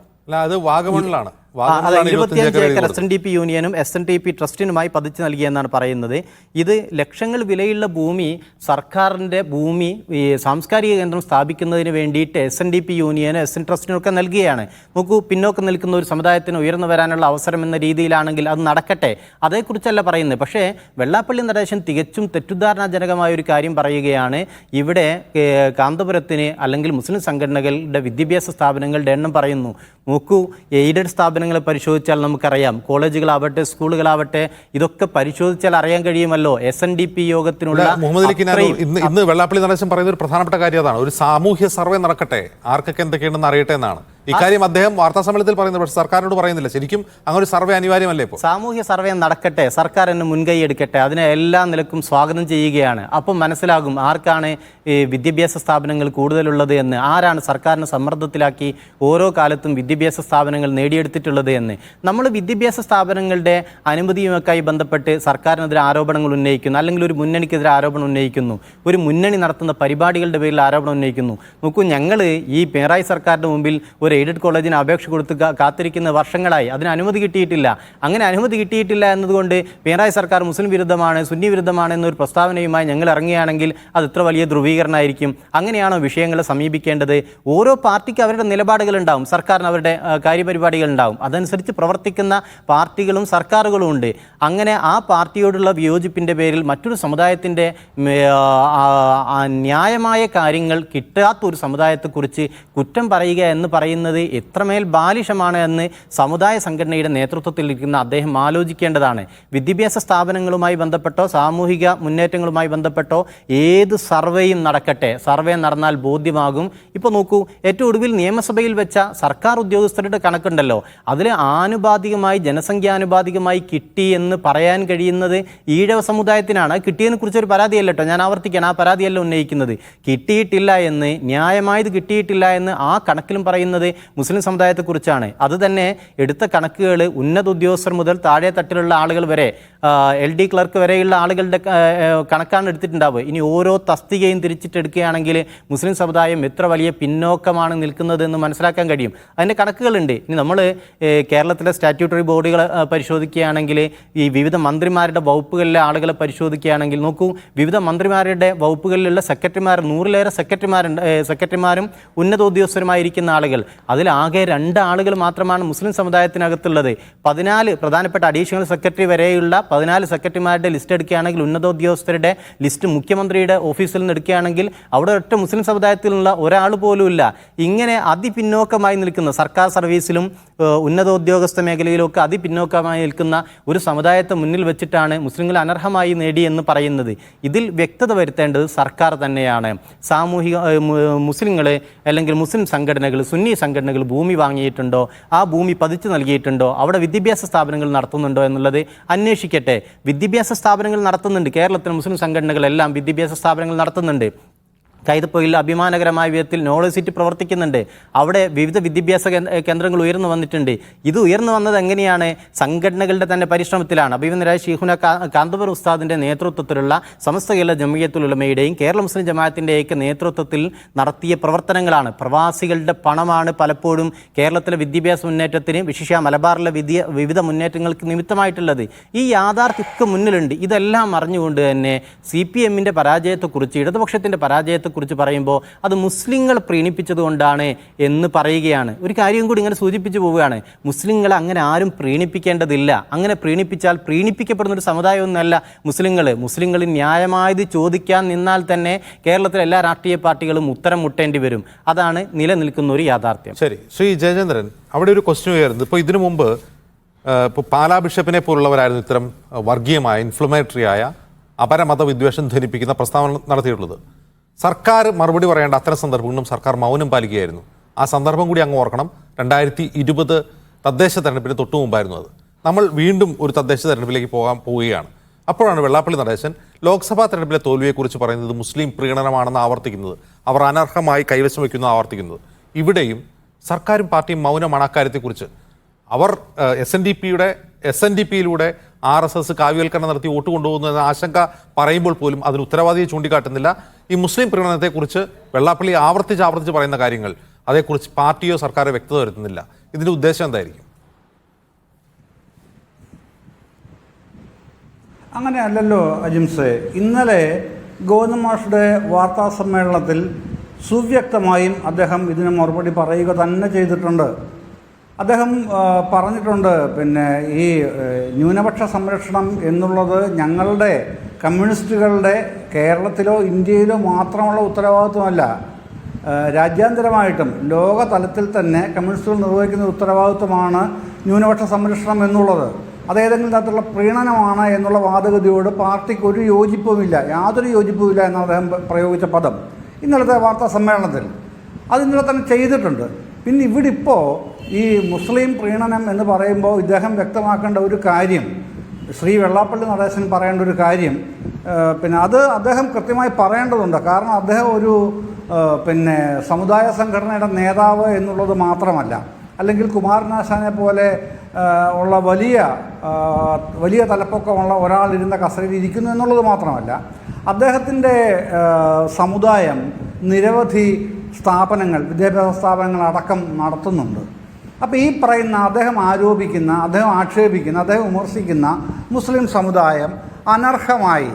അത് വാഗമണിലാണ്. 25 ഏക്കർ SNDP യൂണിയനും SNDP ട്രസ്റ്റിനുമായി പതിച്ചു നൽകിയെന്നാണ് പറയുന്നത്. ഇത് ലക്ഷങ്ങൾ വിലയുള്ള ഭൂമി, സർക്കാരിൻ്റെ ഭൂമി ഈ സാംസ്കാരിക കേന്ദ്രം സ്ഥാപിക്കുന്നതിന് വേണ്ടിയിട്ട് SNDP യൂണിയനും SN ട്രസ്റ്റിനും ഒക്കെ നൽകുകയാണ്. നോക്കൂ, പിന്നോക്കം നിൽക്കുന്ന ഒരു സമുദായത്തിന് ഉയർന്നു വരാനുള്ള അവസരം എന്ന രീതിയിലാണെങ്കിൽ അത് നടക്കട്ടെ, അതേക്കുറിച്ചല്ല പറയുന്നത്. പക്ഷേ വെള്ളാപ്പള്ളി നടേശൻ തികച്ചും തെറ്റിദ്ധാരണാജനകമായ ഒരു കാര്യം പറയുകയാണ്. ഇവിടെ കാന്തപുരത്തിന് അല്ലെങ്കിൽ മുസ്ലിം സംഘടനകളുടെ വിദ്യാഭ്യാസ സ്ഥാപനങ്ങളുടെ എണ്ണം പറയുന്നു. നോക്കൂ, എയ്ഡഡ് സ്ഥാപനങ്ങളെ പരിശോധിച്ചാൽ നമുക്കറിയാം, കോളേജുകളാവട്ടെ സ്കൂളുകളാവട്ടെ ഇതൊക്കെ പരിശോധിച്ചാൽ അറിയാൻ കഴിയുമല്ലോ. SNDP യോഗത്തിനുള്ള ഇന്ന് വെള്ളാപ്പള്ളി നടേശൻ പറയുന്ന ഒരു പ്രധാനപ്പെട്ട കാര്യം അതാണ്. ഒരു സാമൂഹ്യ സർവേ നടക്കട്ടെ, ആർക്കൊക്കെ എന്തൊക്കെയുണ്ടെന്ന് അറിയട്ടെ എന്നാണ് ഇക്കാര്യം അദ്ദേഹം വാർത്താ സമ്മേളനത്തിൽ പറയുന്നത്. പക്ഷേ സർക്കാരിനോട് പറയുന്നില്ല. ശരിക്കും അങ്ങനെ ഒരു സർവേ അനിവാര്യമല്ലേ? ഇപ്പോൾ സാമൂഹ്യ സർവേ നടക്കട്ടെ, സർക്കാർ എന്നെ മുൻകൈ എടുക്കട്ടെ, അതിനെ എല്ലാ നിലക്കും സ്വാഗതം ചെയ്യുകയാണ്. അപ്പം മനസ്സിലാകും ആർക്കാണ് ഈ വിദ്യാഭ്യാസ സ്ഥാപനങ്ങൾ കൂടുതലുള്ളത് എന്ന്, ആരാണ് സർക്കാരിനെ സമ്മർദ്ദത്തിലാക്കി ഓരോ കാലത്തും വിദ്യാഭ്യാസ സ്ഥാപനങ്ങൾ നേടിയെടുത്തിട്ടുള്ളത് എന്ന്. നമ്മൾ വിദ്യാഭ്യാസ സ്ഥാപനങ്ങളുടെ അനുമതിയുമൊക്കെയായി ബന്ധപ്പെട്ട് സർക്കാരിനെതിരെ ആരോപണങ്ങൾ ഉന്നയിക്കുന്നു, അല്ലെങ്കിൽ ഒരു മുന്നണിക്കെതിരെ ആരോപണം ഉന്നയിക്കുന്നു, ഒരു മുന്നണി നടത്തുന്ന പരിപാടികളുടെ പേരിൽ ആരോപണം ഉന്നയിക്കുന്നു. നോക്കൂ, ഞങ്ങൾ ഈ പിണറായി സർക്കാരിൻ്റെ മുമ്പിൽ ഒരു എയ്ഡഡ് കോളേജിന് അപേക്ഷ കൊടുത്ത് കാത്തിരിക്കുന്ന വർഷങ്ങളായി. അതിന് അനുമതി കിട്ടിയിട്ടില്ല. അങ്ങനെ അനുമതി കിട്ടിയിട്ടില്ല എന്നതുകൊണ്ട് പിണറായി സർക്കാർ മുസ്ലിം വിരുദ്ധമാണ്, സുന്നി വിരുദ്ധമാണ് എന്നൊരു പ്രസ്താവനയുമായി ഞങ്ങൾ ഇറങ്ങുകയാണെങ്കിൽ അത് ഇത്ര വലിയ ധ്രുവീകരണമായിരിക്കും. അങ്ങനെയാണോ വിഷയങ്ങളെ സമീപിക്കേണ്ടത്? ഓരോ പാർട്ടിക്ക് അവരുടെ നിലപാടുകളുണ്ടാവും, സർക്കാരിന് അവരുടെ കാര്യപരിപാടികൾ ഉണ്ടാവും. അതനുസരിച്ച് പ്രവർത്തിക്കുന്ന പാർട്ടികളും സർക്കാരുകളും ഉണ്ട്. അങ്ങനെ ആ പാർട്ടിയോടുള്ള വിയോജിപ്പിൻ്റെ പേരിൽ മറ്റൊരു സമുദായത്തിൻ്റെ ന്യായമായ കാര്യങ്ങൾ കിട്ടാത്തൊരു സമുദായത്തെക്കുറിച്ച് കുറ്റം പറയുക എന്ന് പറയുന്നത് എത്രമേൽ ബാലിഷമാണ് എന്ന് സമുദായ സംഘടനയുടെ നേതൃത്വത്തിലിരിക്കുന്ന അദ്ദേഹം ആലോചിക്കേണ്ടതാണ്. വിദ്യാഭ്യാസ സ്ഥാപനങ്ങളുമായി ബന്ധപ്പെട്ടോ സാമൂഹിക മുന്നേറ്റങ്ങളുമായി ബന്ധപ്പെട്ടോ ഏത് സർവേയും നടക്കട്ടെ, സർവേ നടന്നാൽ ബോധ്യമാകും. ഇപ്പോൾ നോക്കൂ, ഏറ്റവും ഒടുവിൽ നിയമസഭയിൽ വെച്ച സർക്കാർ ഉദ്യോഗസ്ഥരുടെ കണക്കുണ്ടല്ലോ, അതിൽ ആനുപാതികമായി ജനസംഖ്യാനുപാതികമായി കിട്ടി എന്ന് പറയാൻ കഴിയുന്നത് ഈഴവ സമുദായത്തിനാണ്. കിട്ടിയതിനെ കുറിച്ചൊരു പരാതിയല്ല കേട്ടോ, ഞാൻ ആവർത്തിക്കാൻ ആ പരാതിയല്ല ഉന്നയിക്കുന്നത്. കിട്ടിയിട്ടില്ല എന്ന്, ന്യായമായത് കിട്ടിയിട്ടില്ല എന്ന് ആ കണക്കിലും പറയുന്നത് മുസ്ലിം സമുദായത്തെക്കുറിച്ചാണ്. അത് തന്നെ എടുത്ത കണക്കുകൾ ഉന്നത ഉദ്യോഗസ്ഥർ മുതൽ താഴെ തട്ടിലുള്ള ആളുകൾ വരെ, LD ക്ലർക്ക് വരെയുള്ള ആളുകളുടെ കണക്കാണ് എടുത്തിട്ടുണ്ടാവുക. ഇനി ഓരോ തസ്തികയും തിരിച്ചിട്ടെടുക്കുകയാണെങ്കിൽ മുസ്ലിം സമുദായം എത്ര വലിയ പിന്നോക്കമാണ് നിൽക്കുന്നത് എന്ന് മനസ്സിലാക്കാൻ കഴിയും. അതിൻ്റെ കണക്കുകളുണ്ട്. ഇനി നമ്മൾ കേരളത്തിലെ സ്റ്റാറ്റ്യൂട്ടറി ബോഡികൾ പരിശോധിക്കുകയാണെങ്കിൽ, ഈ വിവിധ മന്ത്രിമാരുടെ വകുപ്പുകളിലെ ആളുകളെ പരിശോധിക്കുകയാണെങ്കിൽ നോക്കൂ, വിവിധ മന്ത്രിമാരുടെ വകുപ്പുകളിലുള്ള സെക്രട്ടറിമാർ, 100-ലേറെ സെക്രട്ടറിമാരും ഉന്നത ഉദ്യോഗസ്ഥരുമായിരിക്കുന്ന ആളുകൾ, അതിലാകെ 2 ആളുകൾ മാത്രമാണ് മുസ്ലിം സമുദായത്തിനകത്തുള്ളത്. 14 പ്രധാനപ്പെട്ട അഡീഷണൽ സെക്രട്ടറി വരെയുള്ള 14 സെക്രട്ടറിമാരുടെ ലിസ്റ്റ് എടുക്കുകയാണെങ്കിൽ, ഉന്നതോദ്യോഗസ്ഥരുടെ ലിസ്റ്റ് മുഖ്യമന്ത്രിയുടെ ഓഫീസിൽ നിന്ന് എടുക്കുകയാണെങ്കിൽ അവിടെ ഒറ്റ മുസ്ലിം സമുദായത്തിലുള്ള ഒരാൾ പോലും ഇല്ല. ഇങ്ങനെ അതിപിന്നോക്കമായി നിൽക്കുന്ന, സർക്കാർ സർവീസിലും ഉന്നതോദ്യോഗസ്ഥ മേഖലയിലൊക്കെ അതിപിന്നോക്കമായി നിൽക്കുന്ന ഒരു സമുദായത്തെ മുന്നിൽ വെച്ചിട്ടാണ് മുസ്ലിങ്ങൾ അനർഹമായി നേടിയെന്ന് പറയുന്നത്. ഇതിൽ വ്യക്തത വരുത്തേണ്ടത് സർക്കാർ തന്നെയാണ്. സാമൂഹിക മുസ്ലിങ്ങൾ അല്ലെങ്കിൽ മുസ്ലിം സംഘടനകൾ, സുന്നി സംഘടനകൾ ഭൂമി വാങ്ങിയിട്ടുണ്ടോ, ആ ഭൂമി പതിച്ചു നൽകിയിട്ടുണ്ടോ, അവിടെ വിദ്യാഭ്യാസ സ്ഥാപനങ്ങൾ നടത്തുന്നുണ്ടോ എന്നുള്ളത് അന്വേഷിക്കട്ടെ. വിദ്യാഭ്യാസ സ്ഥാപനങ്ങൾ നടത്തുന്നുണ്ട്. കേരളത്തിലെ മുസ്ലിം സംഘടനകളെല്ലാം വിദ്യാഭ്യാസ സ്ഥാപനങ്ങൾ നടത്തുന്നുണ്ട്. കൈതപ്പൊയിൽ അഭിമാനകരമായ വിധത്തിൽ നോളജ് സിറ്റി പ്രവർത്തിക്കുന്നുണ്ട്. അവിടെ വിവിധ വിദ്യാഭ്യാസ കേന്ദ്രങ്ങൾ ഉയർന്നു വന്നിട്ടുണ്ട്. ഇത് ഉയർന്നു വന്നത് എങ്ങനെയാണ്? സംഘടനകളുടെ തന്നെ പരിശ്രമത്തിലാണ്. അഭിമന്യരായ ശൈഖുന കാന്തപുരം ഉസ്താദിൻ്റെ നേതൃത്വത്തിലുള്ള സമസ്ത കേരള ജമിയത്തുൽ ഉലമയുടെയും കേരള മുസ്ലിം ജമാഅത്തിൻ്റെയൊക്കെ നേതൃത്വത്തിൽ നടത്തിയ പ്രവർത്തനങ്ങളാണ്. പ്രവാസികളുടെ പണമാണ് പലപ്പോഴും കേരളത്തിലെ വിദ്യാഭ്യാസ മുന്നേറ്റത്തിന്, വിശേഷ മലബാറിലെ വിവിധ മുന്നേറ്റങ്ങൾക്ക് നിമിത്തമായിട്ടുള്ളത്. ഈ യാഥാർത്ഥ്യമൊക്കെ മുന്നിലുണ്ട്. ഇതെല്ലാം അറിഞ്ഞുകൊണ്ട് തന്നെ CPM-ൻ്റെ പരാജയത്തെക്കുറിച്ച്, ഇടതുപക്ഷത്തിൻ്റെ പരാജയത്തെക്കുറിച്ച് സമുദായത്തെക്കുറിച്ച് പറയുമ്പോൾ അത് മുസ്ലിങ്ങൾ പ്രീണിപ്പിച്ചതുകൊണ്ടാണ് എന്ന് പറയുകയാണ്. ഒരു കാര്യം കൂടി ഇങ്ങനെ സൂചിപ്പിച്ചു പോവുകയാണ്, മുസ്ലിങ്ങളെ അങ്ങനെ ആരും പ്രീണിപ്പിക്കേണ്ടതില്ല. അങ്ങനെ പ്രീണിപ്പിച്ചാൽ പ്രീണിപ്പിക്കപ്പെടുന്ന ഒരു സമുദായമൊന്നുമല്ല മുസ്ലിങ്ങളിൽ ന്യായമായത് ചോദിക്കാൻ നിന്നാൽ തന്നെ കേരളത്തിലെ എല്ലാ രാഷ്ട്രീയ പാർട്ടികളും ഉത്തരം മുട്ടേണ്ടി വരും. അതാണ് നിലനിൽക്കുന്ന ഒരു യാഥാർത്ഥ്യം. ശരി, ശ്രീ ജയചന്ദ്രൻ, അവിടെ ഒരു ക്വസ്റ്റ്യൻ ഉയരുന്നത്, ഇപ്പോൾ ഇതിനു മുമ്പ് ഇപ്പോൾ പാലാ ബിഷപ്പിനെ പോലുള്ളവരായിരുന്നു ഇത്തരം വർഗീയമായ ഇൻഫ്ലമേറ്ററി ആയ അപരമത വിദ്വേഷം ധരിപ്പിക്കുന്ന പ്രസ്താവന നടത്തിയിട്ടുള്ളത്. സർക്കാർ മറുപടി പറയേണ്ട അത്തരം സന്ദർഭങ്ങളിലും സർക്കാർ മൗനം പാലിക്കുകയായിരുന്നു. ആ സന്ദർഭം കൂടി അങ്ങ് ഓർക്കണം. 2020 തദ്ദേശ തെരഞ്ഞെടുപ്പിന് തൊട്ടു മുമ്പായിരുന്നു അത്. നമ്മൾ വീണ്ടും ഒരു തദ്ദേശ തെരഞ്ഞെടുപ്പിലേക്ക് പോവുകയാണ്. അപ്പോഴാണ് വെള്ളാപ്പള്ളി നടേശൻ ലോക്സഭാ തെരഞ്ഞെടുപ്പിലെ തോൽവിയെക്കുറിച്ച് പറയുന്നത് മുസ്ലിം പ്രീണനമാണെന്ന് ആവർത്തിക്കുന്നത്, അവർ അനർഹമായി കൈവശം വയ്ക്കുന്നത് ആവർത്തിക്കുന്നത്. ഇവിടെയും സർക്കാരും പാർട്ടിയും മൗനമാണ് അക്കാര്യത്തെക്കുറിച്ച്. അവർ SNDP-യിലൂടെ RSS കാവ്യവൽക്കരണം നടത്തി വോട്ട് കൊണ്ടുപോകുന്നു എന്ന ആശങ്ക പറയുമ്പോൾ പോലും അതിന് ഉത്തരവാദിയെ ചൂണ്ടിക്കാട്ടുന്നില്ല. ഈ മുസ്ലിം പ്രീണനത്തെക്കുറിച്ച് വെള്ളാപ്പള്ളി ആവർത്തിച്ച് പറയുന്ന കാര്യങ്ങൾ, അതേക്കുറിച്ച് പാർട്ടിയോ സർക്കാരോ വ്യക്തത വരുത്തുന്നില്ല. ഇതിൻ്റെ ഉദ്ദേശം എന്തായിരിക്കും? അങ്ങനെയല്ലല്ലോ അജിംസെ. ഇന്നലെ ഗോവിന്ദൻ മാഷുടെ വാർത്താ സമ്മേളനത്തിൽ സുവ്യക്തമായും അദ്ദേഹം ഇതിന് മറുപടി പറയുക തന്നെ ചെയ്തിട്ടുണ്ട്. അദ്ദേഹം പറഞ്ഞിട്ടുണ്ട്, പിന്നെ ഈ ന്യൂനപക്ഷ സംരക്ഷണം എന്നുള്ളത് ഞങ്ങളുടെ കമ്മ്യൂണിസ്റ്റുകളുടെ കേരളത്തിലോ ഇന്ത്യയിലോ മാത്രമുള്ള ഉത്തരവാദിത്വമല്ല, രാജ്യാന്തരമായിട്ടും ലോക തലത്തിൽ തന്നെ കമ്മ്യൂണിസ്റ്റുകൾ നിർവഹിക്കുന്ന ഉത്തരവാദിത്വമാണ് ന്യൂനപക്ഷ സംരക്ഷണം എന്നുള്ളത്. അതേതെങ്കിലും തരത്തിലുള്ള പ്രീണനമാണ് എന്നുള്ള വാദഗതിയോട് പാർട്ടിക്ക് ഒരു യോജിപ്പുമില്ല, യാതൊരു യോജിപ്പുമില്ല എന്ന് അദ്ദേഹം പ്രയോഗിച്ച പദം ഇന്നലത്തെ വാർത്താ സമ്മേളനത്തിൽ അത് ഇന്നലെ തന്നെ ചെയ്തിട്ടുണ്ട്. പിന്നെ ഇവിടെ ഇപ്പോൾ ഈ മുസ്ലിം പ്രീണനം എന്ന് പറയുമ്പോൾ ഇദ്ദേഹം വ്യക്തമാക്കേണ്ട ഒരു കാര്യം, ശ്രീ വെള്ളാപ്പള്ളി നടേശൻ പറയേണ്ട ഒരു കാര്യം, പിന്നെ അത് അദ്ദേഹം കൃത്യമായി പറയേണ്ടതുണ്ട്. കാരണം അദ്ദേഹം ഒരു പിന്നെ സമുദായ സംഘടനയുടെ നേതാവ് എന്നുള്ളത് മാത്രമല്ല, അല്ലെങ്കിൽ കുമാരനാശാനെ പോലെ ഉള്ള വലിയ തലപ്പൊക്കമുള്ള ഒരാളിരുന്ന കസേരയിൽ ഇരിക്കുന്നു എന്നുള്ളത് മാത്രമല്ല, അദ്ദേഹത്തിൻ്റെ സമുദായം നിരവധി സ്ഥാപനങ്ങൾ, വിദ്യാഭ്യാസ സ്ഥാപനങ്ങൾ അടക്കം നടത്തുന്നുണ്ട്. അപ്പോൾ ഈ പറയുന്ന അദ്ദേഹം ആരോപിക്കുന്ന, അദ്ദേഹം ആക്ഷേപിക്കുന്ന, അദ്ദേഹം വിമർശിക്കുന്ന മുസ്ലിം സമുദായം അനർഹമായി,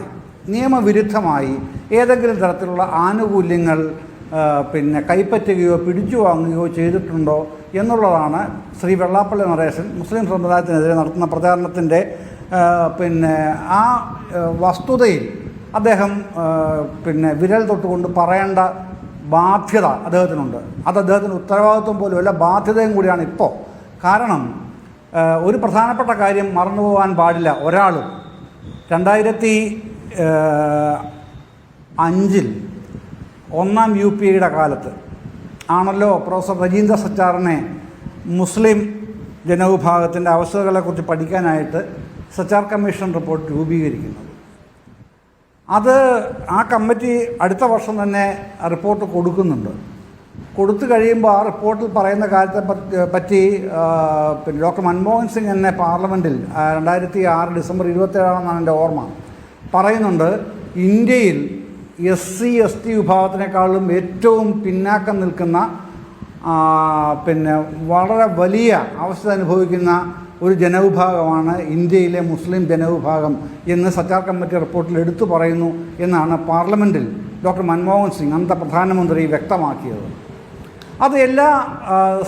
നിയമവിരുദ്ധമായി ഏതെങ്കിലും തരത്തിലുള്ള ആനുകൂല്യങ്ങൾ പിന്നെ കൈപ്പറ്റുകയോ പിടിച്ചു വാങ്ങുകയോ ചെയ്തിട്ടുണ്ടോ എന്നുള്ളതാണ് ശ്രീ വെള്ളാപ്പള്ളി നടേശൻ മുസ്ലിം സമുദായത്തിനെതിരെ നടത്തുന്ന പ്രചാരണത്തിൻ്റെ പിന്നെ ആ വസ്തുതയിൽ അദ്ദേഹം പിന്നെ വിരൽ തൊട്ടുകൊണ്ട് പറയേണ്ട ബാധ്യത അദ്ദേഹത്തിനുണ്ട്. അത് അദ്ദേഹത്തിന് ഉത്തരവാദിത്വം പോലുമല്ല, ബാധ്യതയും കൂടിയാണ് ഇപ്പോൾ. കാരണം ഒരു പ്രധാനപ്പെട്ട കാര്യം മറന്നുപോകാൻ പാടില്ല ഒരാളും. 2005 ഒന്നാം UPA കാലത്ത് ആണല്ലോ പ്രൊഫസർ രജീന്ദ്ര സച്ചാറിനെ മുസ്ലിം ജനവിഭാഗത്തിൻ്റെ അവസ്ഥകളെക്കുറിച്ച് പഠിക്കാനായിട്ട് സച്ചാർ കമ്മീഷൻ റിപ്പോർട്ട് രൂപീകരിക്കുന്നത്. അത് ആ കമ്മിറ്റി അടുത്ത വർഷം തന്നെ റിപ്പോർട്ട് കൊടുക്കുന്നുണ്ട്. കൊടുത്തു കഴിയുമ്പോൾ ആ റിപ്പോർട്ടിൽ പറയുന്ന കാര്യത്തെ പറ്റി പിന്നെ ഡോക്ടർ മൻമോഹൻ സിംഗ് എന്നെ പാർലമെൻറ്റിൽ 2006 ഡിസംബർ 27 എൻ്റെ ഓർമ്മ പറയുന്നുണ്ട്, ഇന്ത്യയിൽ SC/ST വിഭാഗത്തിനേക്കാളും ഏറ്റവും പിന്നാക്കം നിൽക്കുന്ന പിന്നെ വളരെ വലിയ അവസ്ഥ അനുഭവിക്കുന്ന ഒരു ജനവിഭാഗമാണ് ഇന്ത്യയിലെ മുസ്ലിം ജനവിഭാഗം എന്ന് സച്ചാർ കമ്മിറ്റി റിപ്പോർട്ടിൽ എടുത്തു പറയുന്നു എന്നാണ് പാർലമെൻറ്റിൽ ഡോക്ടർ മൻമോഹൻ സിംഗ്, അന്നത്തെ പ്രധാനമന്ത്രി, വ്യക്തമാക്കിയത്. അത് എല്ലാ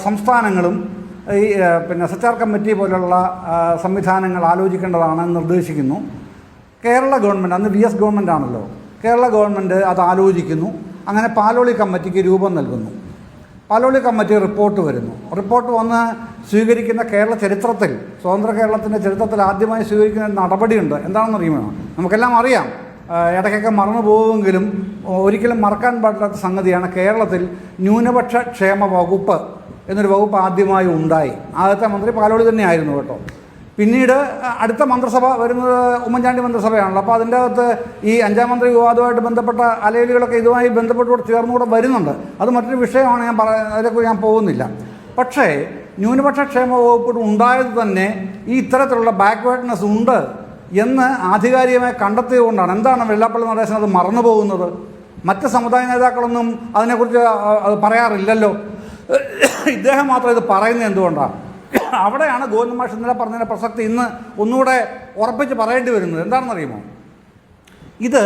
സംസ്ഥാനങ്ങളും ഈ പിന്നെ സച്ചാർ കമ്മിറ്റി പോലുള്ള സംവിധാനങ്ങൾ ആലോചിക്കേണ്ടതാണെന്ന് നിർദ്ദേശിക്കുന്നു. കേരള ഗവൺമെൻറ്, അന്ന് VS ഗവൺമെൻറ് ആണല്ലോ, കേരള ഗവൺമെൻറ് അത് ആലോചിക്കുന്നു. അങ്ങനെ പാലോളി കമ്മിറ്റിക്ക് രൂപം നൽകുന്നു. പാലോളി കമ്മിറ്റി റിപ്പോർട്ട് വരുന്നു. റിപ്പോർട്ട് വന്ന് സ്വീകരിക്കുന്ന കേരള ചരിത്രത്തിൽ, സ്വതന്ത്ര കേരളത്തിൻ്റെ ചരിത്രത്തിൽ ആദ്യമായി സ്വീകരിക്കുന്ന നടപടിയുണ്ട്. എന്താണെന്നറിയുമോ? നമുക്കെല്ലാം അറിയാം, ഇടയ്ക്കൊക്കെ മറന്നു പോകുമെങ്കിലും ഒരിക്കലും മറക്കാൻ പാടില്ലാത്ത സംഗതിയാണ് കേരളത്തിൽ ന്യൂനപക്ഷ ക്ഷേമ വകുപ്പ് എന്നൊരു വകുപ്പ് ആദ്യമായി ഉണ്ടായി. ആദ്യത്തെ മന്ത്രി പാലോളി തന്നെയായിരുന്നു കേട്ടോ. പിന്നീട് അടുത്ത മന്ത്രിസഭ വരുന്നത് ഉമ്മൻചാണ്ടി മന്ത്രിസഭയാണല്ലോ. അപ്പോൾ അതിൻ്റെ അകത്ത് ഈ 5ാം മന്ത്രി വിവാദമായിട്ട് ബന്ധപ്പെട്ട അലയലുകളൊക്കെ ഇതുമായി ബന്ധപ്പെട്ടുകൂടെ ചേർന്നുകൂടെ വരുന്നുണ്ട്. അത് മറ്റൊരു വിഷയമാണ്, അതിലേക്ക് ഞാൻ പോകുന്നില്ല. പക്ഷേ ന്യൂനപക്ഷ ക്ഷേമ വകുപ്പ് ഉണ്ടായത് തന്നെ ഈ ഇത്തരത്തിലുള്ള ബാക്ക്വേർഡ്നെസ് ഉണ്ട് എന്ന് ആധികാരികമായി കണ്ടെത്തിയതുകൊണ്ടാണ്. എന്താണ് വെള്ളാപ്പള്ളി നടേശൻ അത് മറന്നു പോകുന്നത്? മറ്റ് സമുദായ നേതാക്കളൊന്നും അതിനെക്കുറിച്ച് പറയാറില്ലല്ലോ, ഇദ്ദേഹം മാത്രം ഇത് പറയുന്നത് എന്തുകൊണ്ടാണ്? അവിടെയാണ് ഗോവിന്ദൻ മാഷ് ഇന്നലെ പറഞ്ഞതിൻ്റെ പ്രസക്തി ഇന്ന് ഒന്നുകൂടെ ഉറപ്പിച്ച് പറയേണ്ടി വരുന്നത്. എന്താണെന്നറിയുമോ? ഇത്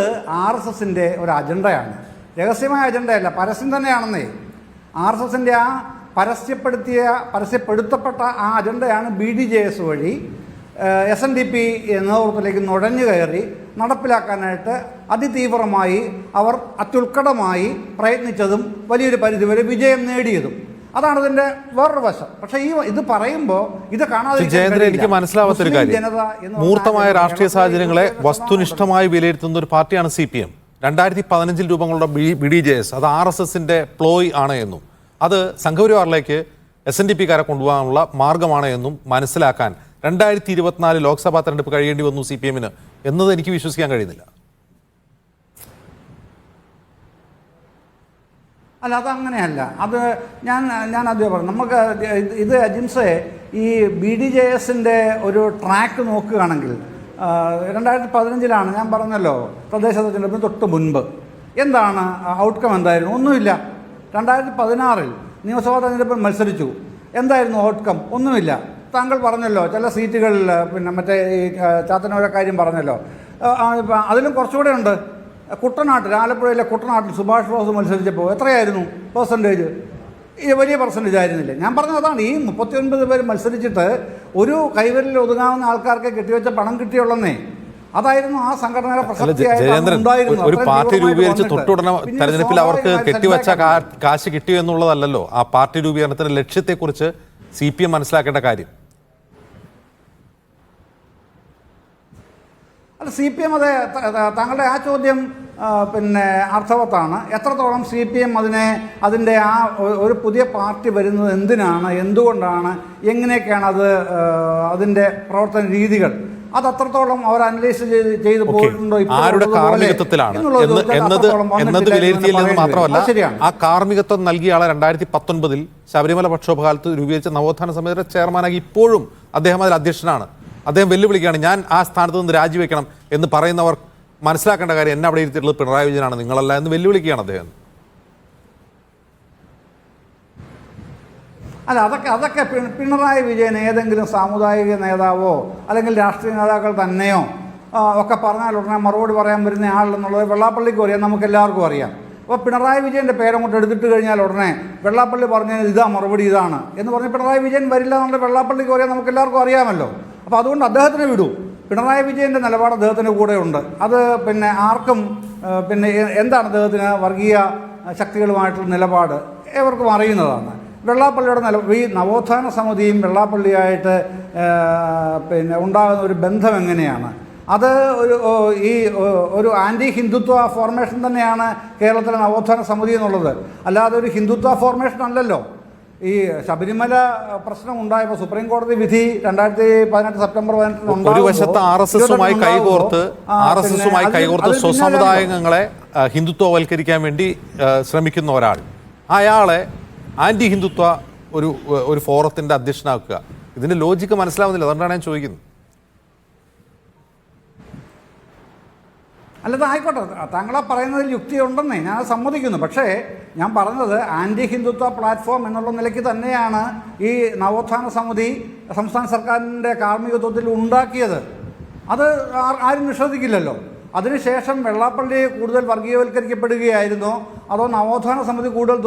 RSSൻ്റെ ഒരു അജണ്ടയാണ്. രഹസ്യമായ അജണ്ടയല്ല, പരസ്യം തന്നെയാണെന്നേ. RSSൻ്റെ ആ പരസ്യപ്പെടുത്തപ്പെട്ട ആ അജണ്ടയാണ് BDJS വഴി SNDP നേതൃത്വത്തിലേക്ക് നുഴഞ്ഞു കയറി നടപ്പിലാക്കാനായിട്ട് അതിതീവ്രമായി അവർ അത്യുത്കടമായി പ്രയത്നിച്ചതും വലിയൊരു പരിധിവരെ വിജയം നേടിയതും. അതാണ് ഇതിൻ്റെ വേറൊരു വശം. പക്ഷേ ഇത് പറയുമ്പോൾ ഇത് കാണാതെ ജയേന്ദ്രൻ, എനിക്ക് മനസ്സിലാവാത്തൊരു കാര്യം, മൂർത്തമായ രാഷ്ട്രീയ സാഹചര്യങ്ങളെ വസ്തുനിഷ്ഠമായി വിലയിരുത്തുന്ന ഒരു പാർട്ടിയാണ് CPM. 2015 രൂപം കൊണ്ട BDJS അത് RSSൻ്റെ പ്ലോയ് ആണ് എന്നും അത് സംഘപരിവാറിലേക്ക് SNDPക്കാരെ കൊണ്ടുപോകാനുള്ള മാർഗമാണ് എന്നും മനസ്സിലാക്കാൻ 2024 ലോക്സഭാ തെരഞ്ഞെടുപ്പ് കഴിയേണ്ടി വന്നു CPMന് എന്നത് എനിക്ക് വിശ്വസിക്കാൻ കഴിയുന്നില്ല. അല്ല, അതങ്ങനെയല്ല. അത് ഞാൻ ആദ്യം പറഞ്ഞു, നമുക്ക് ഇത് അജിംസെ ഈ BDJSൻ്റെ ഒരു ട്രാക്ക് നോക്കുകയാണെങ്കിൽ 2015 ഞാൻ പറഞ്ഞല്ലോ തദ്ദേശ തെരഞ്ഞെടുപ്പിന് തൊട്ട് മുൻപ് എന്താണ് ഔട്ട്കം എന്തായിരുന്നു? ഒന്നുമില്ല. 2016 നിയമസഭാ തെരഞ്ഞെടുപ്പിൽ മത്സരിച്ചു. എന്തായിരുന്നു ഔട്ട്കം? ഒന്നുമില്ല. താങ്കൾ പറഞ്ഞല്ലോ ചില സീറ്റുകളിൽ, പിന്നെ മറ്റേ ഈ ചാത്തന്നൂരെ കാര്യം പറഞ്ഞല്ലോ, അതിലും കുറച്ചുകൂടെ ഉണ്ട്. കുട്ടനാട്ടിൽ, ആലപ്പുഴയിലെ കുട്ടനാട്ടിൽ സുഭാഷ് ബോസ് മത്സരിച്ചപ്പോൾ എത്രയായിരുന്നു പെർസെൻറ്റേജ്? ഈ വലിയ പെർസെൻറ്റേജ് ആയിരുന്നില്ല. ഞാൻ പറഞ്ഞത് അതാണ്, ഈ 39 പേര് മത്സരിച്ചിട്ട് ഒരു കൈവരിൽ ഒതുങ്ങാവുന്ന ആൾക്കാർക്ക് കെട്ടിവെച്ച പണം കിട്ടിയുള്ളന്നേ. അതായിരുന്നു ആ സംഘടനയുടെ പ്രസക്തി. ഒരു പാർട്ടി രൂപീകരിച്ച് തൊട്ടുടനെ തെരഞ്ഞെടുപ്പിൽ അവർക്ക് കെട്ടിവെച്ച കാശ് കിട്ടിയോ എന്നുള്ളതല്ലല്ലോ ആ പാർട്ടി രൂപീകരണത്തിന്റെ ലക്ഷ്യത്തെക്കുറിച്ച് CPM മനസ്സിലാക്കേണ്ട കാര്യം. അല്ല, CPM അതെ, താങ്കളുടെ ആ ചോദ്യം പിന്നെ അർത്ഥവത്താണ്. എത്രത്തോളം CPM അതിൻ്റെ ആ ഒരു പുതിയ പാർട്ടി വരുന്നത് എന്തിനാണ്, എന്തുകൊണ്ടാണ്, എങ്ങനെയൊക്കെയാണ് അതിൻ്റെ പ്രവർത്തന രീതികൾ, അത് അത്രത്തോളം അവർ അനലൈസ് ചെയ്ത് പോയിട്ടുണ്ടോ, ആരുടെ കാർമ്മികത്വത്തിലാണ് എന്നത് വിലയിരുത്തിയില്ല എന്ന് മാത്രമല്ല, ആ കാർമ്മികത്വം നൽകിയ ആളെ 2019 ശബരിമല പ്രക്ഷോഭകാലത്ത് രൂപീകരിച്ച നവോത്ഥാന സമിതിയുടെ ചെയർമാനായി ഇപ്പോഴും അദ്ദേഹം അതിൽ അധ്യക്ഷനാണ്. അദ്ദേഹം വെല്ലുവിളിക്കുകയാണ്, ഞാൻ ആ സ്ഥാനത്ത് നിന്ന് രാജിവെക്കണം എന്ന് പറയുന്നവർ മനസ്സിലാക്കേണ്ട കാര്യം എന്നെ അവിടെ ഇരുത്തിയിട്ടുള്ളത് പിണറായി വിജയനാണ്, നിങ്ങളല്ല എന്ന് വെല്ലുവിളിക്കുകയാണ് അദ്ദേഹം. അല്ല, അതൊക്കെ പിണറായി വിജയൻ ഏതെങ്കിലും സാമുദായിക നേതാവോ അല്ലെങ്കിൽ രാഷ്ട്രീയ നേതാക്കൾ തന്നെയോ ഒക്കെ പറഞ്ഞാൽ ഉടനെ മറുപടി പറയാൻ വരുന്ന ആളെന്നുള്ളത് വെള്ളാപ്പള്ളിക്കും അറിയാം, നമുക്കെല്ലാവർക്കും അറിയാം. അപ്പോൾ പിണറായി വിജയൻ്റെ പേരങ്ങോട്ട് എടുത്തിട്ട് കഴിഞ്ഞാൽ ഉടനെ വെള്ളാപ്പള്ളി പറഞ്ഞാൽ ഇതാ മറുപടി ഇതാണ് എന്ന് പറഞ്ഞ് പിണറായി വിജയൻ വരില്ല എന്നുള്ള വെള്ളാപ്പള്ളിക്ക് അറിയാം, നമുക്കെല്ലാവർക്കും അറിയാമല്ലോ. അപ്പോൾ അതുകൊണ്ട് അദ്ദേഹത്തിന് വിടൂ. പിണറായി വിജയൻ്റെ നിലപാട് അദ്ദേഹത്തിന് കൂടെ ഉണ്ട്. അത് പിന്നെ ആർക്കും പിന്നെ എന്താണ് അദ്ദേഹത്തിന് വർഗീയ ശക്തികളുമായിട്ടുള്ള നിലപാട് ഏവർക്കും അറിയുന്നതാണ്. വെള്ളാപ്പള്ളിയുടെ ഈ നവോത്ഥാന സമിതിയും വെള്ളാപ്പള്ളിയായിട്ട് പിന്നെ ഉണ്ടാകുന്ന ഒരു ബന്ധം എങ്ങനെയാണ്? അത് ഒരു ആൻറ്റി ഹിന്ദുത്വ ഫോർമേഷൻ തന്നെയാണ് കേരളത്തിലെ നവോത്ഥാന സമിതി എന്നുള്ളത്. അല്ലാതെ ഒരു ഹിന്ദുത്വ ഫോർമേഷൻ അല്ലല്ലോ. ഈ ശബരിമല പ്രശ്നം ഉണ്ടായപ്പോൾ സുപ്രീം കോടതി വിധി 2018 സെപ്റ്റംബർ 18 ഒരു വശത്ത് RSSുമായി കൈകോർത്ത് സ്വസമുദായങ്ങളെ ഹിന്ദുത്വവൽക്കരിക്കാൻ വേണ്ടി ശ്രമിക്കുന്ന ഒരാൾ, അയാളെ ആന്റി ഹിന്ദുത്വ ഒരു ഫോറത്തിന്റെ അധ്യക്ഷനാക്കുക, ഇതിന്റെ ലോജിക്ക് മനസ്സിലാവുന്നില്ല. അതുകൊണ്ടാണ് ഞാൻ ചോദിക്കുന്നത്. അല്ലത് ആയിക്കോട്ടെ, താങ്കളാ പറയുന്നതിൽ യുക്തിയുണ്ടെന്നേ ഞാൻ സമ്മതിക്കുന്നു. പക്ഷേ ഞാൻ പറഞ്ഞത് ആൻറ്റി ഹിന്ദുത്വ പ്ലാറ്റ്ഫോം എന്നുള്ള നിലയ്ക്ക് തന്നെയാണ് ഈ നവോത്ഥാന സമിതി സംസ്ഥാന സർക്കാരിൻ്റെ കാർമ്മികത്വത്തിൽ ഉണ്ടാക്കിയത്. അത് ആരും നിഷേധിക്കില്ലല്ലോ. അതിനുശേഷം വെള്ളാപ്പള്ളി കൂടുതൽ വർഗീയവൽക്കരിക്കപ്പെടുകയായിരുന്നോ അതോ നവോത്ഥാന സമിതി കൂടുതൽ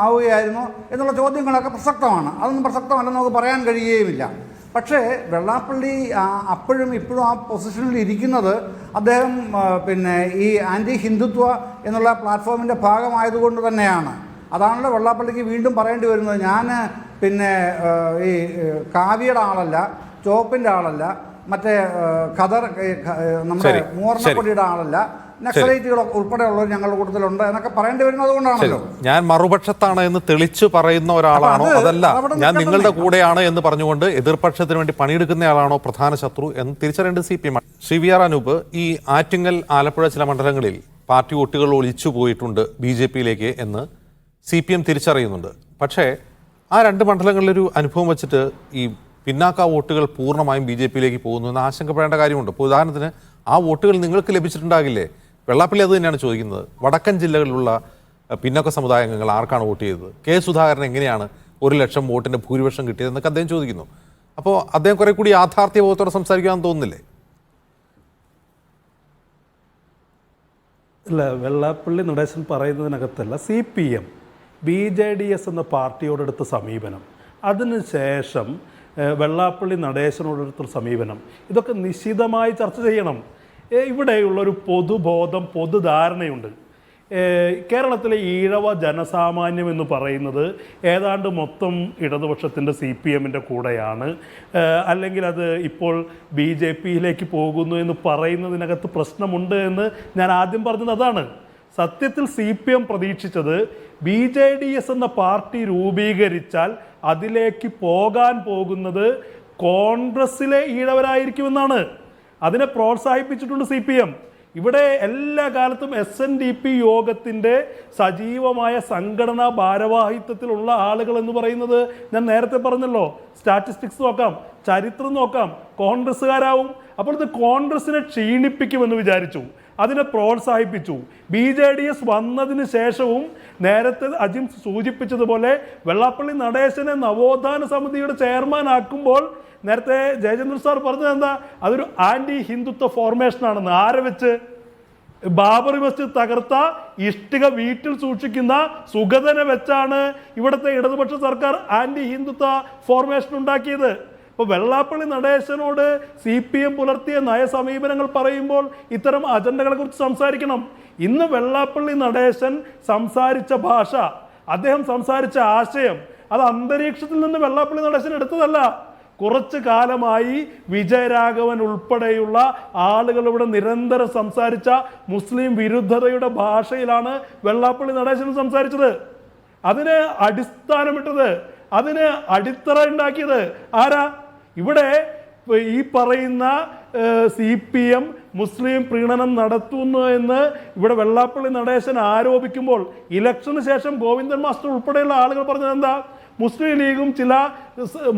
ആവുകയായിരുന്നോ എന്നുള്ള ചോദ്യങ്ങളൊക്കെ പ്രസക്തമാണ്. അതൊന്നും പ്രസക്തമല്ലെന്ന് നമുക്ക് പറയാൻ കഴിയുകയുമില്ല. പക്ഷേ വെള്ളാപ്പള്ളി അപ്പോഴും ഇപ്പോഴും ആ പൊസിഷനിൽ ഇരിക്കുന്നത് അദ്ദേഹം പിന്നെ ഈ ആൻറ്റി ഹിന്ദുത്വ എന്നുള്ള പ്ലാറ്റ്ഫോമിൻ്റെ ഭാഗമായതുകൊണ്ട് തന്നെയാണ്. അതാണല്ലോ വെള്ളാപ്പള്ളിക്ക് വീണ്ടും പറയേണ്ടി വരുന്നത്. ഞാൻ പിന്നെ ഈ കാവ്യയുടെ ആളല്ല, ചോപ്പിൻ്റെ ആളല്ല, മറ്റേ ഖദർ നമ്മുടെ മൂർണ്ണപ്പൊടിയുടെ ആളല്ല, നക്സലൈറ്റുകൾ ഉൾപ്പെടെയുള്ളവർ ഞങ്ങളുടെ കൂട്ടത്തിലുണ്ട് എന്നൊക്കെ പറയേണ്ടി വരുന്നത് കൊണ്ടാണല്ലോ. ഞാൻ മറുപക്ഷത്താണ് എന്ന് തെളിച്ചു പറയുന്ന ഒരാളാണോ, അതല്ല ഞാൻ നിങ്ങളുടെ കൂടെയാണ് എന്ന് പറഞ്ഞുകൊണ്ട് എതിർപക്ഷത്തിന് വേണ്ടി പണിയെടുക്കുന്നയാളാണോ പ്രധാന ശത്രു എന്ന് തിരിച്ചറിയേണ്ടത് CPM ആണ്. ശ്രീ VR അനൂപ്, ഈ ആറ്റിങ്ങൽ, ആലപ്പുഴ ചില മണ്ഡലങ്ങളിൽ പാർട്ടി വോട്ടുകൾ ഒലിച്ചു പോയിട്ടുണ്ട് BJPയിലേക്ക് എന്ന് CPM തിരിച്ചറിയുന്നുണ്ട്. പക്ഷേ ആ രണ്ട് മണ്ഡലങ്ങളിലൊരു അനുഭവം വെച്ചിട്ട് ഈ പിന്നാക്ക വോട്ടുകൾ പൂർണ്ണമായും BJPയിലേക്ക് പോകുന്നു എന്ന് ആശങ്കപ്പെടേണ്ട കാര്യമുണ്ട്. ഇപ്പോൾ ഉദാഹരണത്തിന് ആ വോട്ടുകൾ നിങ്ങൾക്ക് ലഭിച്ചിട്ടുണ്ടാകില്ലേ? വെള്ളാപ്പള്ളി അത് തന്നെയാണ് ചോദിക്കുന്നത്. വടക്കൻ ജില്ലകളിലുള്ള പിന്നോക്ക സമുദായ അംഗങ്ങൾ ആർക്കാണ് വോട്ട് ചെയ്തത്? കെ സുധാകരൻ എങ്ങനെയാണ് 1,00,000 വോട്ടിൻ്റെ ഭൂരിപക്ഷം കിട്ടിയതെന്നൊക്കെ അദ്ദേഹം ചോദിക്കുന്നു. അപ്പോൾ അദ്ദേഹം കുറെ കൂടി യാഥാർത്ഥ്യബോധത്തോടെ സംസാരിക്കാമെന്ന് തോന്നുന്നില്ലേ? ഇല്ല, വെള്ളാപ്പള്ളി നടേശൻ പറയുന്നതിനകത്തല്ല, CPM BJDS എന്ന പാർട്ടിയോടെടുത്ത സമീപനം, അതിനുശേഷം വെള്ളാപ്പള്ളി നടേശനോടെടുത്ത സമീപനം, ഇതൊക്കെ നിശിതമായി ചർച്ച ചെയ്യണം. ഇവിടെയുള്ളൊരു പൊതുബോധം, പൊതുധാരണയുണ്ട്. കേരളത്തിലെ ഈഴവ ജനസാമാന്യം എന്ന് പറയുന്നത് ഏതാണ്ട് മൊത്തം ഇടതുപക്ഷത്തിൻ്റെ CPMൻ്റെ കൂടെയാണ്, അല്ലെങ്കിൽ അത് ഇപ്പോൾ BJPയിലേക്ക് പോകുന്നു എന്ന് പറയുന്നതിനകത്ത് പ്രശ്നമുണ്ട് എന്ന് ഞാൻ ആദ്യം പറഞ്ഞത് അതാണ്. സത്യത്തിൽ CPM പ്രതീക്ഷിച്ചത് BJDS എന്ന പാർട്ടി രൂപീകരിച്ചാൽ അതിലേക്ക് പോകാൻ പോകുന്നത് കോൺഗ്രസ്സിലെ ഈഴവരായിരിക്കുമെന്നാണ്. അതിനെ പ്രോത്സാഹിപ്പിച്ചിട്ടുണ്ട് CPM. ഇവിടെ എല്ലാ കാലത്തും SNDP യോഗത്തിൻ്റെ സജീവമായ സംഘടനാ ഭാരവാഹിത്വത്തിലുള്ള ആളുകൾ എന്ന് പറയുന്നത് ഞാൻ നേരത്തെ പറഞ്ഞല്ലോ, സ്റ്റാറ്റിസ്റ്റിക്സ് നോക്കാം, ചരിത്രം നോക്കാം, കോൺഗ്രസ്സുകാരാവും. അപ്പോൾ ഇത് കോൺഗ്രസിനെ ക്ഷീണിപ്പിക്കുമെന്ന് വിചാരിച്ചു, അതിനെ പ്രോത്സാഹിപ്പിച്ചു. BJDS വന്നതിന് ശേഷവും നേരത്തെ അജിം സൂചിപ്പിച്ചതുപോലെ വെള്ളാപ്പള്ളി നടേശനെ നവോത്ഥാന സമിതിയുടെ ചെയർമാൻ ആക്കുമ്പോൾ നേരത്തെ ജയചന്ദ്രൻ സാർ പറഞ്ഞത് എന്താ, അതൊരു ആൻറ്റി ഹിന്ദുത്വ ഫോർമേഷനാണെന്ന്. ആരെ വെച്ച്? ബാബറി മസ്ജിദ് തകർത്ത ഇഷ്ടിക വീട്ടിൽ സൂക്ഷിക്കുന്ന സുഗതനെ വെച്ചാണ് ഇവിടുത്തെ ഇടതുപക്ഷ സർക്കാർ ആൻറ്റി ഹിന്ദുത്വ ഫോർമേഷൻ ഉണ്ടാക്കിയത്. അപ്പോൾ വെള്ളാപ്പള്ളി നടേശനോട് CPM പുലർത്തിയ നയസമീപനങ്ങൾ പറയുമ്പോൾ ഇത്തരം അജണ്ടകളെ കുറിച്ച് സംസാരിക്കണം. ഇന്ന് വെള്ളാപ്പള്ളി നടേശൻ സംസാരിച്ച ഭാഷ, അദ്ദേഹം സംസാരിച്ച ആശയം, അത് അന്തരീക്ഷത്തിൽ നിന്ന് വെള്ളാപ്പള്ളി നടേശൻ എടുത്തതല്ല. കുറച്ചു കാലമായി വിജയരാഘവൻ ഉൾപ്പെടെയുള്ള ആളുകൾ ഇവിടെ നിരന്തരം സംസാരിച്ച മുസ്ലിം വിരുദ്ധതയുടെ ഭാഷയിലാണ് വെള്ളാപ്പള്ളി നടേശൻ സംസാരിച്ചത്. അതിന് അടിസ്ഥാനമിട്ടത്, അതിന് അടിത്തറ ഉണ്ടാക്കിയത് ആരാ? ഇവിടെ ഈ പറയുന്ന CPM മുസ്ലിം പ്രീണനം നടത്തുന്നു എന്ന് ഇവിടെ വെള്ളാപ്പള്ളി നടേശൻ ആരോപിക്കുമ്പോൾ ഇലക്ഷന് ശേഷം ഗോവിന്ദൻ മാസ്റ്റർ ഉൾപ്പെടെയുള്ള ആളുകൾ പറഞ്ഞത് എന്താ? മുസ്ലിം ലീഗും ചില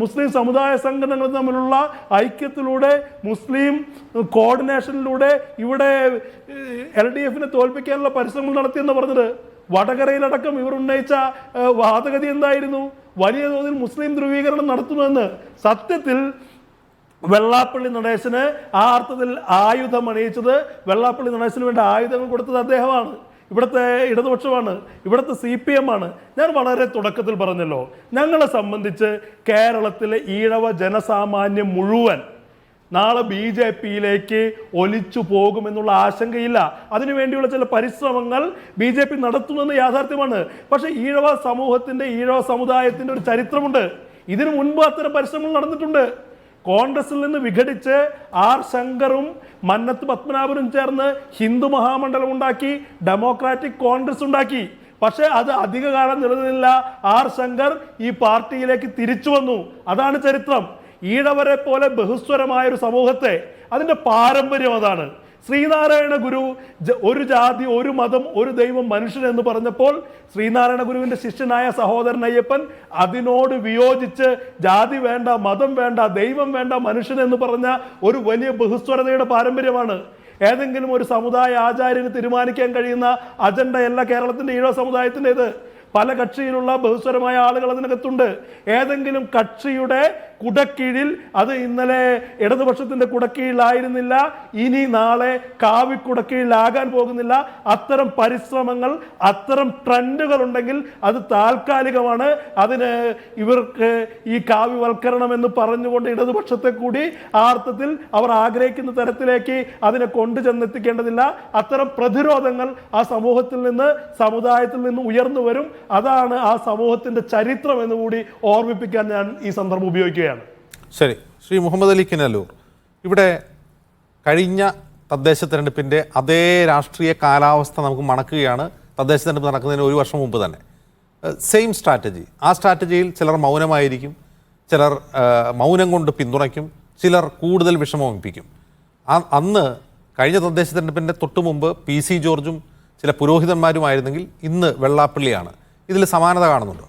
മുസ്ലിം സമുദായ സംഘടനകളും തമ്മിലുള്ള ഐക്യത്തിലൂടെ, മുസ്ലിം കോർഡിനേഷനിലൂടെ ഇവിടെ LDFനെ തോൽപ്പിക്കാനുള്ള പരിശ്രമങ്ങൾ നടത്തിയെന്ന് പറഞ്ഞത്. വടകരയിലടക്കം ഇവർ ഉന്നയിച്ച വാദഗതി എന്തായിരുന്നു? വലിയ തോതിൽ മുസ്ലിം ധ്രുവീകരണം നടത്തുമെന്ന്. സത്യത്തിൽ വെള്ളാപ്പള്ളി നടേശന് ആ അർത്ഥത്തിൽ ആയുധം അണിയിച്ചത്, വെള്ളാപ്പള്ളി നടേശന് വേണ്ട ആയുധങ്ങൾ കൊടുത്തത് അദ്ദേഹമാണ്, ഇവിടുത്തെ ഇടതുപക്ഷമാണ്, ഇവിടുത്തെ CPM ആണ്. ഞാൻ വളരെ തുടക്കത്തിൽ പറഞ്ഞല്ലോ, ഞങ്ങളെ സംബന്ധിച്ച് കേരളത്തിലെ ഈഴവ ജനസാമാന്യം മുഴുവൻ നാളെ BJPയിലേക്ക് ഒലിച്ചു പോകുമെന്നുള്ള ആശങ്കയില്ല. അതിനുവേണ്ടിയുള്ള ചില പരിശ്രമങ്ങൾ BJP നടത്തുമെന്ന് യാഥാർത്ഥ്യമാണ്. പക്ഷേ ഈഴവ സമൂഹത്തിൻ്റെ, ഈഴവ സമുദായത്തിൻ്റെ ഒരു ചരിത്രമുണ്ട്. ഇതിനു മുൻപ് അത്തരം പരിശ്രമങ്ങൾ നടന്നിട്ടുണ്ട്. കോൺഗ്രസിൽ നിന്ന് വിഘടിച്ച് R ശങ്കറും മന്നത്ത് പത്മനാഭനും ചേർന്ന് ഹിന്ദു മഹാമണ്ഡലം ഉണ്ടാക്കി, ഡെമോക്രാറ്റിക് കോൺഗ്രസ് ഉണ്ടാക്കി. പക്ഷേ അത് അധികകാലം നിലനിന്നില്ല. R ശങ്കർ ഈ പാർട്ടിയിലേക്ക് തിരിച്ചു വന്നു. അതാണ് ചരിത്രം. ഈഴവരെ പോലെ ബഹുസ്വരമായൊരു സമൂഹത്തെ, അതിൻ്റെ പാരമ്പര്യം അതാണ്. ശ്രീനാരായണ ഗുരു ഒരു ജാതി, ഒരു മതം, ഒരു ദൈവം, മനുഷ്യൻ എന്ന് പറഞ്ഞപ്പോൾ ശ്രീനാരായണ ഗുരുവിൻ്റെ ശിഷ്യനായ സഹോദരൻ അയ്യപ്പൻ അതിനോട് വിയോജിച്ച് ജാതി വേണ്ട, മതം വേണ്ട, ദൈവം വേണ്ട, മനുഷ്യൻ എന്ന് പറഞ്ഞ ഒരു വലിയ ബഹുസ്വരതയുടെ പാരമ്പര്യമാണ്. ഏതെങ്കിലും ഒരു സമുദായ ആചാര്യന് തീരുമാനിക്കാൻ കഴിയുന്ന അജണ്ടയല്ല കേരളത്തിൻ്റെ ഈഴവ സമുദായത്തിൻ്റേത്. പല കക്ഷിയിലുള്ള ബഹുസ്വരമായ ആളുകൾ അതിനകത്തുണ്ട്. ഏതെങ്കിലും കക്ഷിയുടെ കുടക്കീഴിൽ, അത് ഇന്നലെ ഇടതുപക്ഷത്തിൻ്റെ കുടക്കീഴിലായിരുന്നില്ല, ഇനി നാളെ കാവിക്കുടക്കീഴിലാകാൻ പോകുന്നില്ല. അത്തരം പരിശ്രമങ്ങൾ, അത്തരം ട്രെൻഡുകൾ ഉണ്ടെങ്കിൽ അത് താൽക്കാലികമാണ്. അതിന് ഇവർക്ക് ഈ കാവ്യവൽക്കരണം എന്ന് പറഞ്ഞുകൊണ്ട് ഇടതുപക്ഷത്തെ കൂടി ആ അർത്ഥത്തിൽ അവർ ആഗ്രഹിക്കുന്ന തരത്തിലേക്ക് അതിനെ കൊണ്ടുചെന്നെത്തിക്കേണ്ടതില്ല. അത്തരം പ്രതിരോധങ്ങൾ ആ സമൂഹത്തിൽ നിന്ന്, സമുദായത്തിൽ നിന്ന് ഉയർന്നു വരും. അതാണ് ആ സമൂഹത്തിൻ്റെ ചരിത്രം എന്ന് കൂടി ഓർമ്മിപ്പിക്കാൻ ഞാൻ ഈ സന്ദർഭം ഉപയോഗിക്കുകയാണ്. ശരി, ശ്രീ മുഹമ്മദ് അലി കിനല്ലൂർ, ഇവിടെ കഴിഞ്ഞ തദ്ദേശ തെരഞ്ഞെടുപ്പിൻ്റെ അതേ രാഷ്ട്രീയ കാലാവസ്ഥ നമുക്ക് മണക്കുകയാണ്. തദ്ദേശ തെരഞ്ഞെടുപ്പ് നടക്കുന്നതിന് ഒരു വർഷം മുമ്പ് തന്നെ സെയിം സ്ട്രാറ്റജി. ആ സ്ട്രാറ്റജിയിൽ ചിലർ മൗനമായിരിക്കും, ചിലർ മൗനം കൊണ്ട് പിന്തുണയ്ക്കും, ചിലർ കൂടുതൽ വിഷമമിപ്പിക്കും. അന്ന് കഴിഞ്ഞ തദ്ദേശ തെരഞ്ഞെടുപ്പിൻ്റെ തൊട്ടു മുമ്പ് PC ജോർജും ചില പുരോഹിതന്മാരുമായിരുന്നെങ്കിൽ ഇന്ന് വെള്ളാപ്പള്ളിയാണ്. ഇതിൽ സമാനത കാണുന്നുണ്ടോ?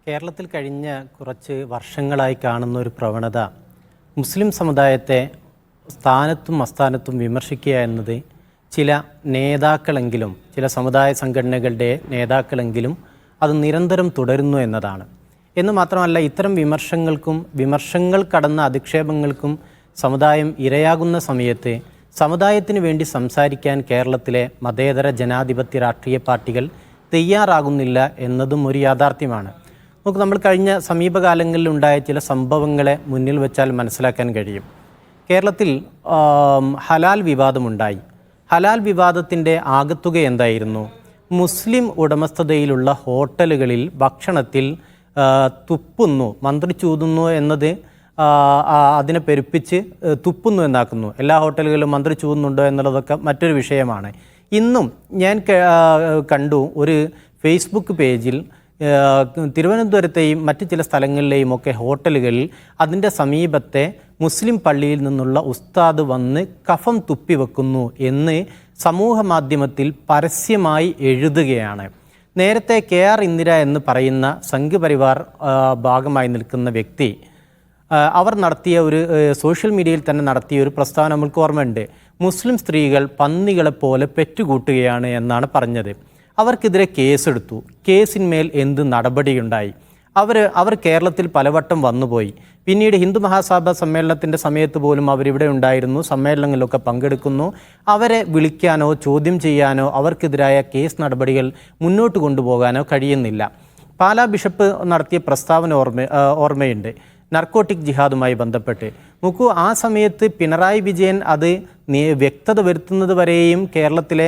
കേരളത്തിൽ കഴിഞ്ഞ കുറച്ച് വർഷങ്ങളായി കാണുന്ന ഒരു പ്രവണത, മുസ്ലിം സമുദായത്തെ സ്ഥാനത്തും അസ്ഥാനത്തും വിമർശിക്കുക എന്നത് ചില നേതാക്കളെങ്കിലും, ചില സമുദായ സംഘടനകളുടെ നേതാക്കളെങ്കിലും അത് നിരന്തരം തുടരുന്നു എന്നതാണ്. എന്ന് മാത്രമല്ല, ഇത്തരം വിമർശങ്ങൾ കടന്ന അധിക്ഷേപങ്ങൾക്കും സമുദായം ഇരയാകുന്ന സമയത്ത് സമുദായത്തിന് വേണ്ടി സംസാരിക്കാൻ കേരളത്തിലെ മതേതര ജനാധിപത്യ രാഷ്ട്രീയ പാർട്ടികൾ തയ്യാറാകുന്നില്ല എന്നതും ഒരു യാഥാർത്ഥ്യമാണ്. നമ്മൾ കഴിഞ്ഞ സമീപകാലങ്ങളിൽ ഉണ്ടായ ചില സംഭവങ്ങളെ മുന്നിൽ വെച്ചാൽ മനസ്സിലാക്കാൻ കഴിയും. കേരളത്തിൽ ഹലാൽ വിവാദമുണ്ടായി. ഹലാൽ വിവാദത്തിൻ്റെ ആകത്തുക എന്തായിരുന്നു? മുസ്ലിം ഉടമസ്ഥതയിലുള്ള ഹോട്ടലുകളിൽ ഭക്ഷണത്തിൽ തുപ്പുന്നു, മന്ത്രി ചൂതുന്നു എന്നത് അതിനെ പെരുപ്പിച്ച് തുപ്പുന്നു എന്നാക്കുന്നു. എല്ലാ ഹോട്ടലുകളിലും മന്ത്രി ചൂതുന്നുണ്ടോ എന്നുള്ളതൊക്കെ മറ്റൊരു വിഷയമാണ്. ഇന്നും ഞാൻ കണ്ടു ഒരു ഫേസ്ബുക്ക് പേജിൽ തിരുവനന്തപുരത്തെയും മറ്റ് ചില സ്ഥലങ്ങളിലെയും ഒക്കെ ഹോട്ടലുകളിൽ അതിൻ്റെ സമീപത്തെ മുസ്ലിം പള്ളിയിൽ നിന്നുള്ള ഉസ്താദ് വന്ന് കഫം തുപ്പി വെക്കുന്നു എന്ന് സമൂഹ മാധ്യമത്തിൽ പരസ്യമായി എഴുതുകയാണ്. നേരത്തെ KR ഇന്ദിര എന്ന് പറയുന്ന സംഘപരിവാർ ഭാഗമായി നിൽക്കുന്ന വ്യക്തി അവർ നടത്തിയ ഒരു സോഷ്യൽ മീഡിയയിൽ തന്നെ നടത്തിയ ഒരു പ്രസ്താവന നമ്മൾക്ക് ഓർമ്മയുണ്ട്. മുസ്ലിം സ്ത്രീകൾ പന്നികളെപ്പോലെ പെറ്റുകൂട്ടുകയാണ് എന്നാണ് പറഞ്ഞത്. അവർക്കെതിരെ കേസെടുത്തു. കേസിന്മേൽ എന്ത് നടപടിയുണ്ടായി? അവർ കേരളത്തിൽ പലവട്ടം വന്നുപോയി. പിന്നീട് ഹിന്ദു മഹാസഭ സമ്മേളനത്തിൻ്റെ സമയത്ത് പോലും അവരിവിടെ ഉണ്ടായിരുന്നു, സമ്മേളനങ്ങളിലൊക്കെ പങ്കെടുക്കുന്നു. അവരെ വിളിക്കാനോ ചോദ്യം ചെയ്യാനോ അവർക്കെതിരായ കേസ് നടപടികൾ മുന്നോട്ട് കൊണ്ടുപോകാനോ കഴിയുന്നില്ല. പാലാ ബിഷപ്പ് നടത്തിയ പ്രസ്താവന ഓർമ്മയുണ്ട്, നർക്കോട്ടിക് ജിഹാദുമായി ബന്ധപ്പെട്ട്. നോക്കൂ, ആ സമയത്ത് പിണറായി വിജയൻ അത് വ്യക്തത വരുത്തുന്നത് വരെയും കേരളത്തിലെ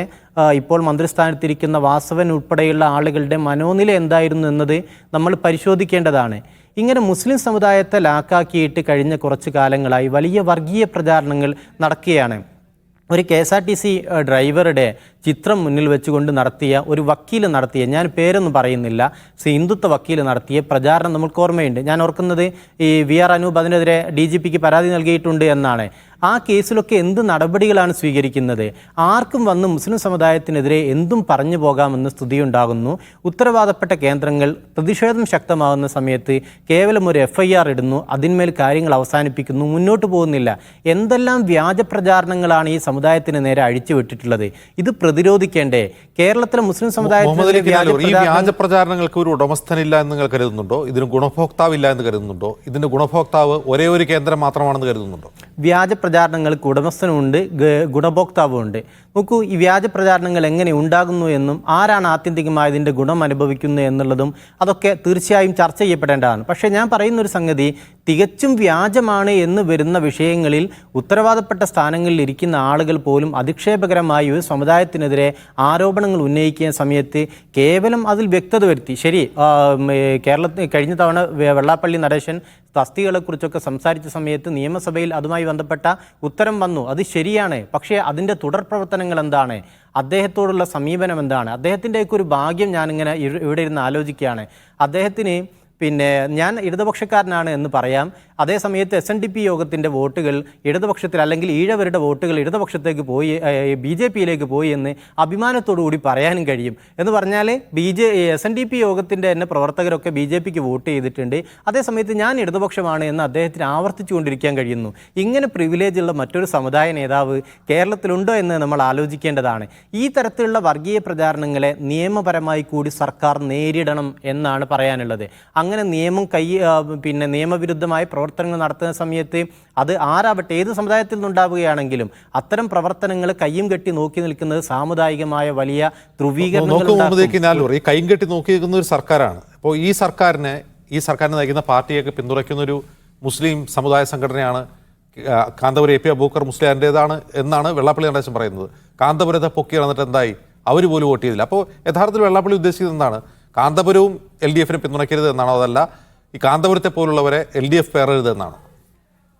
ഇപ്പോൾ മന്ത്രിസ്ഥാനത്തിരിക്കുന്ന വാസവൻ ഉൾപ്പെടെയുള്ള ആളുകളുടെ മനോനില എന്തായിരുന്നു എന്നത് നമ്മൾ പരിശോധിക്കേണ്ടതാണ്. ഇങ്ങനെ മുസ്ലിം സമുദായത്തെ ലാക്കാക്കിയിട്ട് കഴിഞ്ഞ കുറച്ച് കാലങ്ങളായി വലിയ വർഗീയ പ്രചാരണങ്ങൾ നടക്കുകയാണ്. ഒരു KSRTC ഡ്രൈവറുടെ ചിത്രം മുന്നിൽ വെച്ചുകൊണ്ട് നടത്തിയ ഒരു വക്കീൽ നടത്തിയ, ഞാൻ പേരൊന്നും പറയുന്നില്ല, ഹിന്ദുത്വ വക്കീൽ നടത്തിയ പ്രചാരണം നമുക്ക് ഓർമ്മയുണ്ട്. ഞാൻ ഓർക്കുന്നത് ഈ VR അനൂപ് അതിനെതിരെ DGPക്ക് പരാതി നൽകിയിട്ടുണ്ട് എന്നാണ്. ആ കേസിലൊക്കെ എന്ത് നടപടികളാണ് സ്വീകരിക്കുന്നത്? ആർക്കും വന്ന് മുസ്ലിം സമുദായത്തിനെതിരെ എന്തും പറഞ്ഞു പോകാമെന്ന് സ്തുതിയുണ്ടാകുന്നു. ഉത്തരവാദപ്പെട്ട കേന്ദ്രങ്ങൾ പ്രതിഷേധം ശക്തമാകുന്ന സമയത്ത് കേവലം ഒരു FIR ഇടുന്നു, അതിന്മേൽ കാര്യങ്ങൾ അവസാനിപ്പിക്കുന്നു, മുന്നോട്ട് പോകുന്നില്ല. എന്തെല്ലാം വ്യാജ പ്രചാരണങ്ങളാണ് ഈ സമുദായത്തിന് നേരെ അഴിച്ചുവിട്ടിട്ടുള്ളത്? ഇത് പ്രതിരോധിക്കേണ്ടേ? കേരളത്തിലെ മുസ്ലിം സമുദായത്തിനെതിരെ ഈ വ്യാജ പ്രചാരണങ്ങൾക്ക് ഒരു ഉടമസ്ഥനില്ല എന്ന് നിങ്ങൾ കരുതുന്നുണ്ടോ? ഇതിന് ഗുണഭോക്താവില്ല എന്ന് കരുതുന്നുണ്ടോ? ഇതിന്റെ ഗുണഭോക്താവ് ഒരേ ഒരു കേന്ദ്രം മാത്രമാണെന്ന് കരുതുന്നുണ്ടോ? വ്യാജ പ്രചാരണങ്ങൾക്ക് ഉടമസ്ഥനുമുണ്ട്, ഗുണഭോക്താവുമുണ്ട്. നോക്കൂ, ഈ വ്യാജ പ്രചാരണങ്ങൾ എങ്ങനെ ഉണ്ടാകുന്നു എന്നും ആരാണ് ആത്യന്തികമായി ഇതിൻ്റെ ഗുണം അനുഭവിക്കുന്നത് എന്നുള്ളതും അതൊക്കെ തീർച്ചയായും ചർച്ച ചെയ്യപ്പെടേണ്ടതാണ്. പക്ഷേ ഞാൻ പറയുന്നൊരു സംഗതി, തികച്ചും വ്യാജമാണ് എന്ന് വരുന്ന വിഷയങ്ങളിൽ ഉത്തരവാദപ്പെട്ട സ്ഥാനങ്ങളിൽ ഇരിക്കുന്ന ആളുകൾ പോലും അധിക്ഷേപകരമായി ഒരു സമുദായത്തിനെതിരെ ആരോപണങ്ങൾ ഉന്നയിക്കുന്ന സമയത്ത് കേവലം അതിൽ വ്യക്തത വരുത്തി. ശരി, കേരളത്തിൽ കഴിഞ്ഞ തവണ വെള്ളാപ്പള്ളി നടേശൻ തസ്തികളെക്കുറിച്ചൊക്കെ സംസാരിച്ച സമയത്ത് നിയമസഭയിൽ അതുമായി ബന്ധപ്പെട്ട ഉത്തരം വന്നു, അത് ശരിയാണ്. പക്ഷേ അതിൻ്റെ തുടർ പ്രവർത്തനങ്ങൾ എന്താണ്? അദ്ദേഹത്തോടുള്ള സമീപനം എന്താണ്? അദ്ദേഹത്തിൻ്റെയൊക്കെ ഒരു ഭാഗ്യം ഞാനിങ്ങനെ ഇവിടെ ഇരുന്ന് ആലോചിക്കുകയാണ്. അദ്ദേഹത്തിന് ഞാൻ ഇടതുപക്ഷക്കാരനാണ് എന്ന് പറയാം. അതേസമയത്ത് SNDP യോഗത്തിൻ്റെ വോട്ടുകൾ ഇടതുപക്ഷത്തിൽ, അല്ലെങ്കിൽ ഈഴവരുടെ വോട്ടുകൾ ഇടതുപക്ഷത്തേക്ക് പോയി, BJPയിലേക്ക് പോയി എന്ന് അഭിമാനത്തോടു കൂടി പറയാനും കഴിയും. എന്ന് പറഞ്ഞാൽ SNDP യോഗത്തിൻ്റെ തന്നെ പ്രവർത്തകരൊക്കെ BJPക്ക് വോട്ട് ചെയ്തിട്ടുണ്ട്. അതേസമയത്ത് ഞാൻ ഇടതുപക്ഷമാണ് എന്ന് അദ്ദേഹത്തിന് ആവർത്തിച്ചുകൊണ്ടിരിക്കാൻ കഴിയുന്നു. ഇങ്ങനെ പ്രിവിലേജ് ഉള്ള മറ്റൊരു സമുദായ നേതാവ് കേരളത്തിലുണ്ടോ എന്ന് നമ്മൾ ആലോചിക്കേണ്ടതാണ്. ഈ തരത്തിലുള്ള വർഗീയ പ്രചാരണങ്ങളെ നിയമപരമായി കൂടി സർക്കാർ നേരിടണം എന്നാണ് പറയാനുള്ളത്. അങ്ങനെ നിയമം നിയമവിരുദ്ധമായ പ്രവർത്തനങ്ങൾ നടത്തുന്ന സമയത്ത് അത് ആരാവട്ടെ, ഏത് സമുദായത്തിൽ നിന്നുണ്ടാവുകയാണെങ്കിലും അത്തരം പ്രവർത്തനങ്ങൾ കയ്യും കെട്ടി നോക്കി നിൽക്കുന്നത് സാമുദായികമായ വലിയ ധ്രുവീകരണങ്ങൾ. ഈ കയ്യും കെട്ടി നോക്കി നിൽക്കുന്ന ഒരു സർക്കാരാണ്. അപ്പോൾ ഈ സർക്കാരിനെ നയിക്കുന്ന പാർട്ടിയൊക്കെ പിന്തുണയ്ക്കുന്ന ഒരു മുസ്ലിം സമുദായ സംഘടനയാണ് കാന്തപുരം AP അബൂക്കർ മുസ്ലിയാറിൻ്റെതാണ് എന്നാണ് വെള്ളാപ്പള്ളി നടേശൻ പറയുന്നത്. കാന്തപുരത്തെ പൊക്കി നടന്നിട്ട് എന്തായി? അവർ പോലും വോട്ട് ചെയ്തില്ല. അപ്പോൾ യഥാർത്ഥത്തിൽ വെള്ളാപ്പള്ളി ഉദ്ദേശിക്കുന്നത് എന്താണ്? കാന്തപുരവും LDFനെ പിന്തുണയ്ക്കരുത് എന്നാണോ? അതല്ല ഈ കാന്തപുരത്തെ പോലുള്ളവരെ LDF കയറരുത് എന്നാണോ?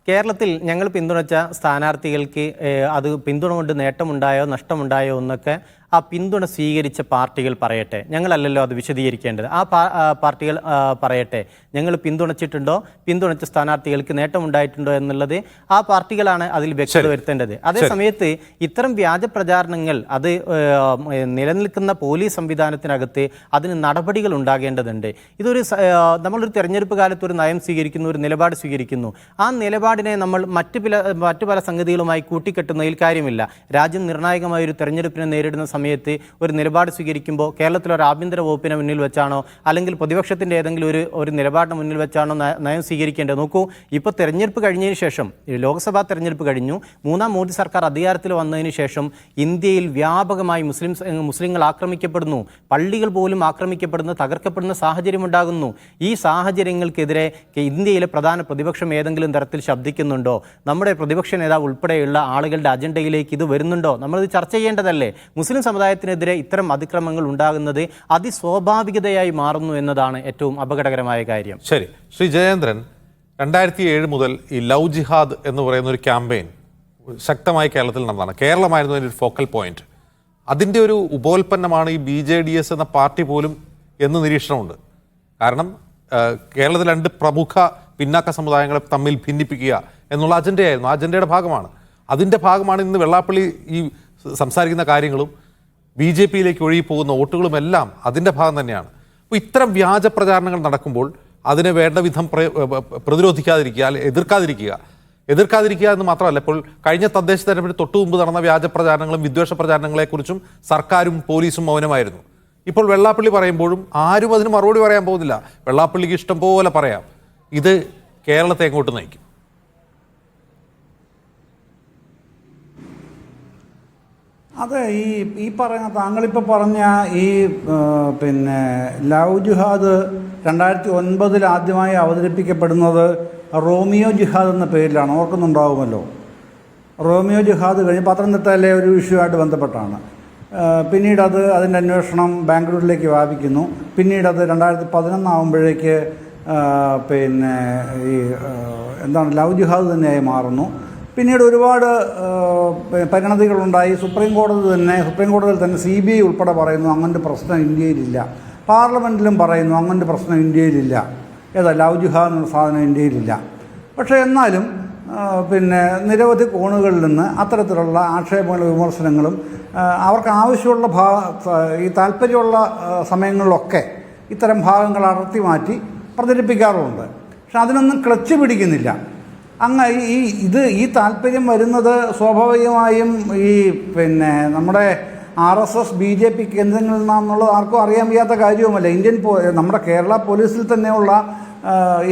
കേരളത്തിൽ ഞങ്ങൾ പിന്തുണച്ച സ്ഥാനാർത്ഥികൾക്ക് അത് പിന്തുണ കൊണ്ട് നേട്ടമുണ്ടായോ നഷ്ടമുണ്ടായോ എന്നൊക്കെ ആ പിന്തുണ സ്വീകരിച്ച പാർട്ടികൾ പറയട്ടെ. ഞങ്ങളല്ലല്ലോ അത് വിശദീകരിക്കേണ്ടത്. ആ പാർട്ടികൾ പറയട്ടെ, ഞങ്ങൾ പിന്തുണച്ചിട്ടുണ്ടോ, പിന്തുണച്ച സ്ഥാനാർത്ഥികൾക്ക് നേട്ടമുണ്ടായിട്ടുണ്ടോ എന്നുള്ളത് ആ പാർട്ടികളാണ് അതിൽ വ്യക്തത വരുത്തേണ്ടത്. അതേസമയത്ത് ഇത്തരം വ്യാജ പ്രചാരണങ്ങൾ അത് നിലനിൽക്കുന്ന പോലീസ് സംവിധാനത്തിനകത്ത് അതിന് നടപടികൾ ഉണ്ടാകേണ്ടതുണ്ട്. നമ്മളൊരു തെരഞ്ഞെടുപ്പ് കാലത്ത് ഒരു നയം സ്വീകരിക്കുന്നു, ഒരു നിലപാട് സ്വീകരിക്കുന്നു. ആ നിലപാടിനെ നമ്മൾ മറ്റു പല സംഗതികളുമായി കൂട്ടിക്കെട്ടുന്നതിൽ കാര്യമില്ല. രാജ്യം നിർണായകമായ ഒരു തെരഞ്ഞെടുപ്പിനെ നേരിടുന്ന സമയത്ത് ഒരു നിലപാട് സ്വീകരിക്കുമ്പോൾ കേരളത്തിലൊരു ആഭ്യന്തര വകുപ്പിനെ മുന്നിൽ വെച്ചാണോ അല്ലെങ്കിൽ പ്രതിപക്ഷത്തിൻ്റെ ഏതെങ്കിലും ഒരു നിലപാടിന് മുന്നിൽ വെച്ചാണോ നയം സ്വീകരിക്കേണ്ടത്? നോക്കൂ, ഇപ്പോൾ തെരഞ്ഞെടുപ്പ് കഴിഞ്ഞതിന് ശേഷം, ലോക്സഭാ തെരഞ്ഞെടുപ്പ് കഴിഞ്ഞു, മൂന്നാം മോദി സർക്കാർ അധികാരത്തിൽ വന്നതിന് ശേഷം ഇന്ത്യയിൽ വ്യാപകമായി മുസ്ലിങ്ങൾ ആക്രമിക്കപ്പെടുന്നു, പള്ളികൾ പോലും ആക്രമിക്കപ്പെടുന്ന, തകർക്കപ്പെടുന്ന സാഹചര്യം ഉണ്ടാകുന്നു. ഈ സാഹചര്യങ്ങൾക്കെതിരെ ഇന്ത്യയിലെ പ്രധാന പ്രതിപക്ഷം ഏതെങ്കിലും തരത്തിൽ ശബ്ദിക്കുന്നുണ്ടോ? നമ്മുടെ പ്രതിപക്ഷ നേതാവ് ഉൾപ്പെടെയുള്ള ആളുകളുടെ അജണ്ടയിലേക്ക് ഇത് വരുന്നുണ്ടോ? നമ്മളിത് ചർച്ച ചെയ്യേണ്ടതല്ലേ? മുസ്ലിം സമുദായത്തിനെതിരെ ഇത്തരം അതിക്രമങ്ങൾ ഉണ്ടാകുന്നത് അതിസ്വാഭാവികതയായി മാറുന്നു എന്നതാണ് ഏറ്റവും അപകടകരമായ കാര്യം. ശരി, ശ്രീ ജയേന്ദ്രൻ, 2007 മുതൽ ഈ ലവ് ജിഹാദ് എന്ന് പറയുന്ന ഒരു ക്യാമ്പയിൻ ശക്തമായി കേരളത്തിൽ നടന്നതാണ്. കേരളമായിരുന്നു അതിൻ്റെ ഒരു ഫോക്കൽ പോയിന്റ്. അതിൻ്റെ ഒരു ഉപോൽപ്പന്നമാണ് ഈ BJDS എന്ന പാർട്ടി പോലും എന്ന് നിരീക്ഷണമുണ്ട്. കാരണം കേരളത്തിൽ 2 പ്രമുഖ പിന്നാക്ക സമുദായങ്ങളെ തമ്മിൽ ഭിന്നിപ്പിക്കുക എന്നുള്ള അജണ്ടയായിരുന്നു. ആ അജണ്ടയുടെ ഭാഗമാണ്. അതിൻ്റെ ഭാഗമാണ് ഇന്ന് വെള്ളാപ്പള്ളി ഈ സംസാരിക്കുന്ന കാര്യങ്ങളും BJPയിലേക്ക് ഒഴുകിപ്പോകുന്ന വോട്ടുകളും എല്ലാം അതിൻ്റെ ഭാഗം തന്നെയാണ്. അപ്പോൾ ഇത്തരം വ്യാജ പ്രചാരണങ്ങൾ നടക്കുമ്പോൾ അതിനെ വേണ്ട വിധം പ്രതിരോധിക്കാതിരിക്കുക, എതിർക്കാതിരിക്കുക എന്ന് മാത്രമല്ല, ഇപ്പോൾ കഴിഞ്ഞ തദ്ദേശ തെരഞ്ഞെടുപ്പിന് തൊട്ടു മുമ്പ് നടന്ന വ്യാജ പ്രചാരണങ്ങളും വിദ്വേഷ പ്രചാരണങ്ങളെക്കുറിച്ചും സർക്കാരും പോലീസും മൗനമായിരുന്നു. ഇപ്പോൾ വെള്ളാപ്പള്ളി പറയുമ്പോഴും ആരും അതിന് മറുപടി പറയാൻ പോകുന്നില്ല. വെള്ളാപ്പള്ളിക്ക് ഇഷ്ടം പോലെ പറയാം. ഇത് കേരളത്തെ എങ്ങോട്ട് നയിക്കും? അതെ, ഈ പറയുന്ന താങ്കളിപ്പോൾ പറഞ്ഞ ഈ പിന്നെ ലവ് ജിഹാദ് 2009 ആദ്യമായി അവതരിപ്പിക്കപ്പെടുന്നത് റോമിയോ ജിഹാദ് എന്ന പേരിലാണ്. ഓർക്കുന്നുണ്ടാവുമല്ലോ. റോമിയോ ജിഹാദ് കഴിഞ്ഞ് പത്തനംതിട്ടയിലെ ഒരു ഇഷ്യൂ ആയിട്ട് ബന്ധപ്പെട്ടാണ്. പിന്നീട് അതിൻ്റെ അന്വേഷണം ബാംഗ്ലൂരിലേക്ക് വ്യാപിക്കുന്നു. പിന്നീട് അത് 2011 ആകുമ്പോഴേക്ക് പിന്നെ ഈ ലവ് ജിഹാദ് തന്നെയായി മാറുന്നു. പിന്നീട് ഒരുപാട് പരിണതികളുണ്ടായി. സുപ്രീം കോടതിയിൽ തന്നെ CBI ഉൾപ്പെടെ പറയുന്നു അങ്ങനൊരു പ്രശ്നം ഇന്ത്യയിലില്ല. പാർലമെൻറ്റിലും പറയുന്നു അങ്ങനൊരു പ്രശ്നം ഇന്ത്യയിലില്ല. ലവ് ജിഹാദ് എന്ന സാധനം ഇന്ത്യയിലില്ല. പക്ഷേ എന്നാലും പിന്നെ നിരവധി കോണുകളിൽ നിന്ന് അത്തരത്തിലുള്ള ആക്ഷേപങ്ങളും വിമർശനങ്ങളും അവർക്ക് ആവശ്യമുള്ള ഈ താല്പര്യമുള്ള സമയങ്ങളിലൊക്കെ ഇത്തരം ഭാഗങ്ങൾ അടർത്തി മാറ്റി പ്രചരിപ്പിക്കാറുമുണ്ട്. പക്ഷെ അതിനൊന്നും ക്ലച്ച് പിടിക്കുന്നില്ല. ഈ താല്പര്യം വരുന്നത് സ്വാഭാവികമായും ഈ പിന്നെ നമ്മുടെ RSS BJP കേന്ദ്രങ്ങളിൽ നിന്നാണെന്നുള്ളത് ആർക്കും അറിയാൻ വയ്യാത്ത കാര്യവുമല്ല. നമ്മുടെ കേരള പോലീസിൽ തന്നെയുള്ള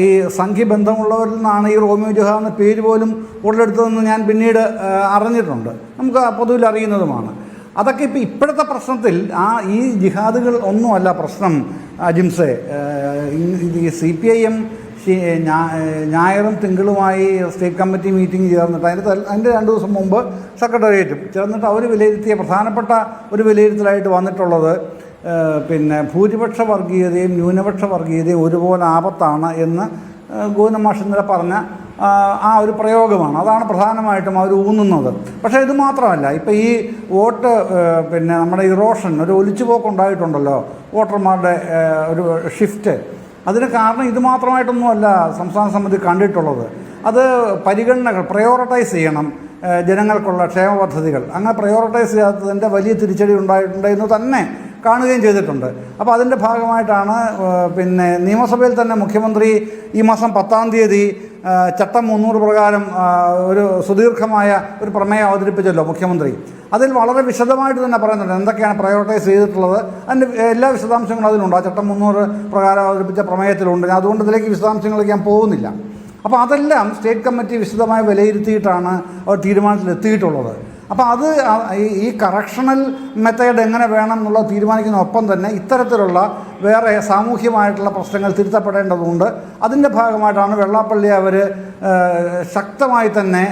ഈ സംഘിബന്ധമുള്ളവരിൽ നിന്നാണ് ഈ റോമിയോ ജിഹാദ് എന്ന പേര് പോലും ഉടലെടുത്തതെന്ന് ഞാൻ പിന്നീട് അറിഞ്ഞിട്ടുണ്ട്. നമുക്ക് പൊതുവിൽ അറിയുന്നതുമാണ്. അതൊക്കെ ഇപ്പോഴത്തെ പ്രശ്നത്തിൽ ഈ ജിഹാദുകൾ ഒന്നുമല്ല പ്രശ്നം അജിംസെ. ഈ CPIM ഞായറും തിങ്കളുമായി സ്റ്റേറ്റ് കമ്മിറ്റി മീറ്റിംഗ് ചേർന്നിട്ട് അതിൻ്റെ 2 ദിവസം മുമ്പ് സെക്രട്ടേറിയറ്റും ചേർന്നിട്ട് അവർ വിലയിരുത്തിയ പ്രധാനപ്പെട്ട ഒരു വിലയിരുത്തലായിട്ട് വന്നിട്ടുള്ളത് പിന്നെ ഭൂരിപക്ഷ വർഗീയതയും ന്യൂനപക്ഷ വർഗീയതയും ഒരുപോലെ ആപത്താണ് എന്ന് ഗോവിന്ദൻ മാഷ് ഇന്നലെ പറഞ്ഞ ഒരു പ്രയോഗമാണ്. അതാണ് പ്രധാനമായിട്ടും അവർ ഊന്നുന്നത്. പക്ഷേ ഇത് മാത്രമല്ല, ഇപ്പോൾ ഈ വോട്ട് പിന്നെ നമ്മുടെ ഇറോഷൻ, ഒരു ഒലിച്ചുപോക്കുണ്ടായിട്ടുണ്ടല്ലോ, വോട്ടർമാരുടെ ഒരു ഷിഫ്റ്റ്. അതിന് കാരണം ഇത് മാത്രമായിട്ടൊന്നുമല്ല സംസ്ഥാന സമിതി കണ്ടിട്ടുള്ളത്. അത് പരിഗണനകൾ പ്രയോറിറ്റൈസ് ചെയ്യണം, ജനങ്ങൾക്കുള്ള ക്ഷേമ പദ്ധതികൾ. അങ്ങനെ പ്രയോറിറ്റൈസ് ചെയ്യാത്തതിൻ്റെ വലിയ തിരിച്ചടി ഉണ്ടായിട്ടുണ്ട് എന്ന് തന്നെ കാണുകയും ചെയ്തിട്ടുണ്ട്. അപ്പോൾ അതിൻ്റെ ഭാഗമായിട്ടാണ് പിന്നെ നിയമസഭയിൽ തന്നെ മുഖ്യമന്ത്രി ഈ മാസം 10-ാം തീയതി ചട്ടം 300 പ്രകാരം ഒരു സുദീർഘമായ ഒരു പ്രമേയം അവതരിപ്പിച്ചല്ലോ മുഖ്യമന്ത്രി. അതിൽ വളരെ വിശദമായിട്ട് തന്നെ പറയുന്നുണ്ട് എന്തൊക്കെയാണ് പ്രയോറിറ്റൈസ് ചെയ്തിട്ടുള്ളത്. അതിൻ്റെ എല്ലാ വിശദാംശങ്ങളും അതിലുണ്ട്. ആ ചട്ടം 300 പ്രകാരം അവതരിപ്പിച്ച പ്രമേയത്തിലുണ്ട്. അതുകൊണ്ട് ഇതിലേക്ക് വിശദാംശങ്ങളിലേക്ക് ഞാൻ പോകുന്നില്ല. അപ്പോൾ അതെല്ലാം സ്റ്റേറ്റ് കമ്മിറ്റി വിശദമായി വിലയിരുത്തിയിട്ടാണ് അവർ തീരുമാനത്തിലെത്തിയിട്ടുള്ളത്. അപ്പോൾ അത് ഈ കറക്ഷണൽ മെത്തേഡ് എങ്ങനെ വേണം എന്നുള്ളത് തീരുമാനിക്കുന്നതിനൊപ്പം തന്നെ ഇത്തരത്തിലുള്ള വേറെ സാമൂഹ്യമായിട്ടുള്ള പ്രശ്നങ്ങൾ തിരുത്തപ്പെടേണ്ടതുണ്ട്. അതിൻ്റെ ഭാഗമായിട്ടാണ് വെള്ളാപ്പള്ളി അവർ ശക്തമായി തന്നെ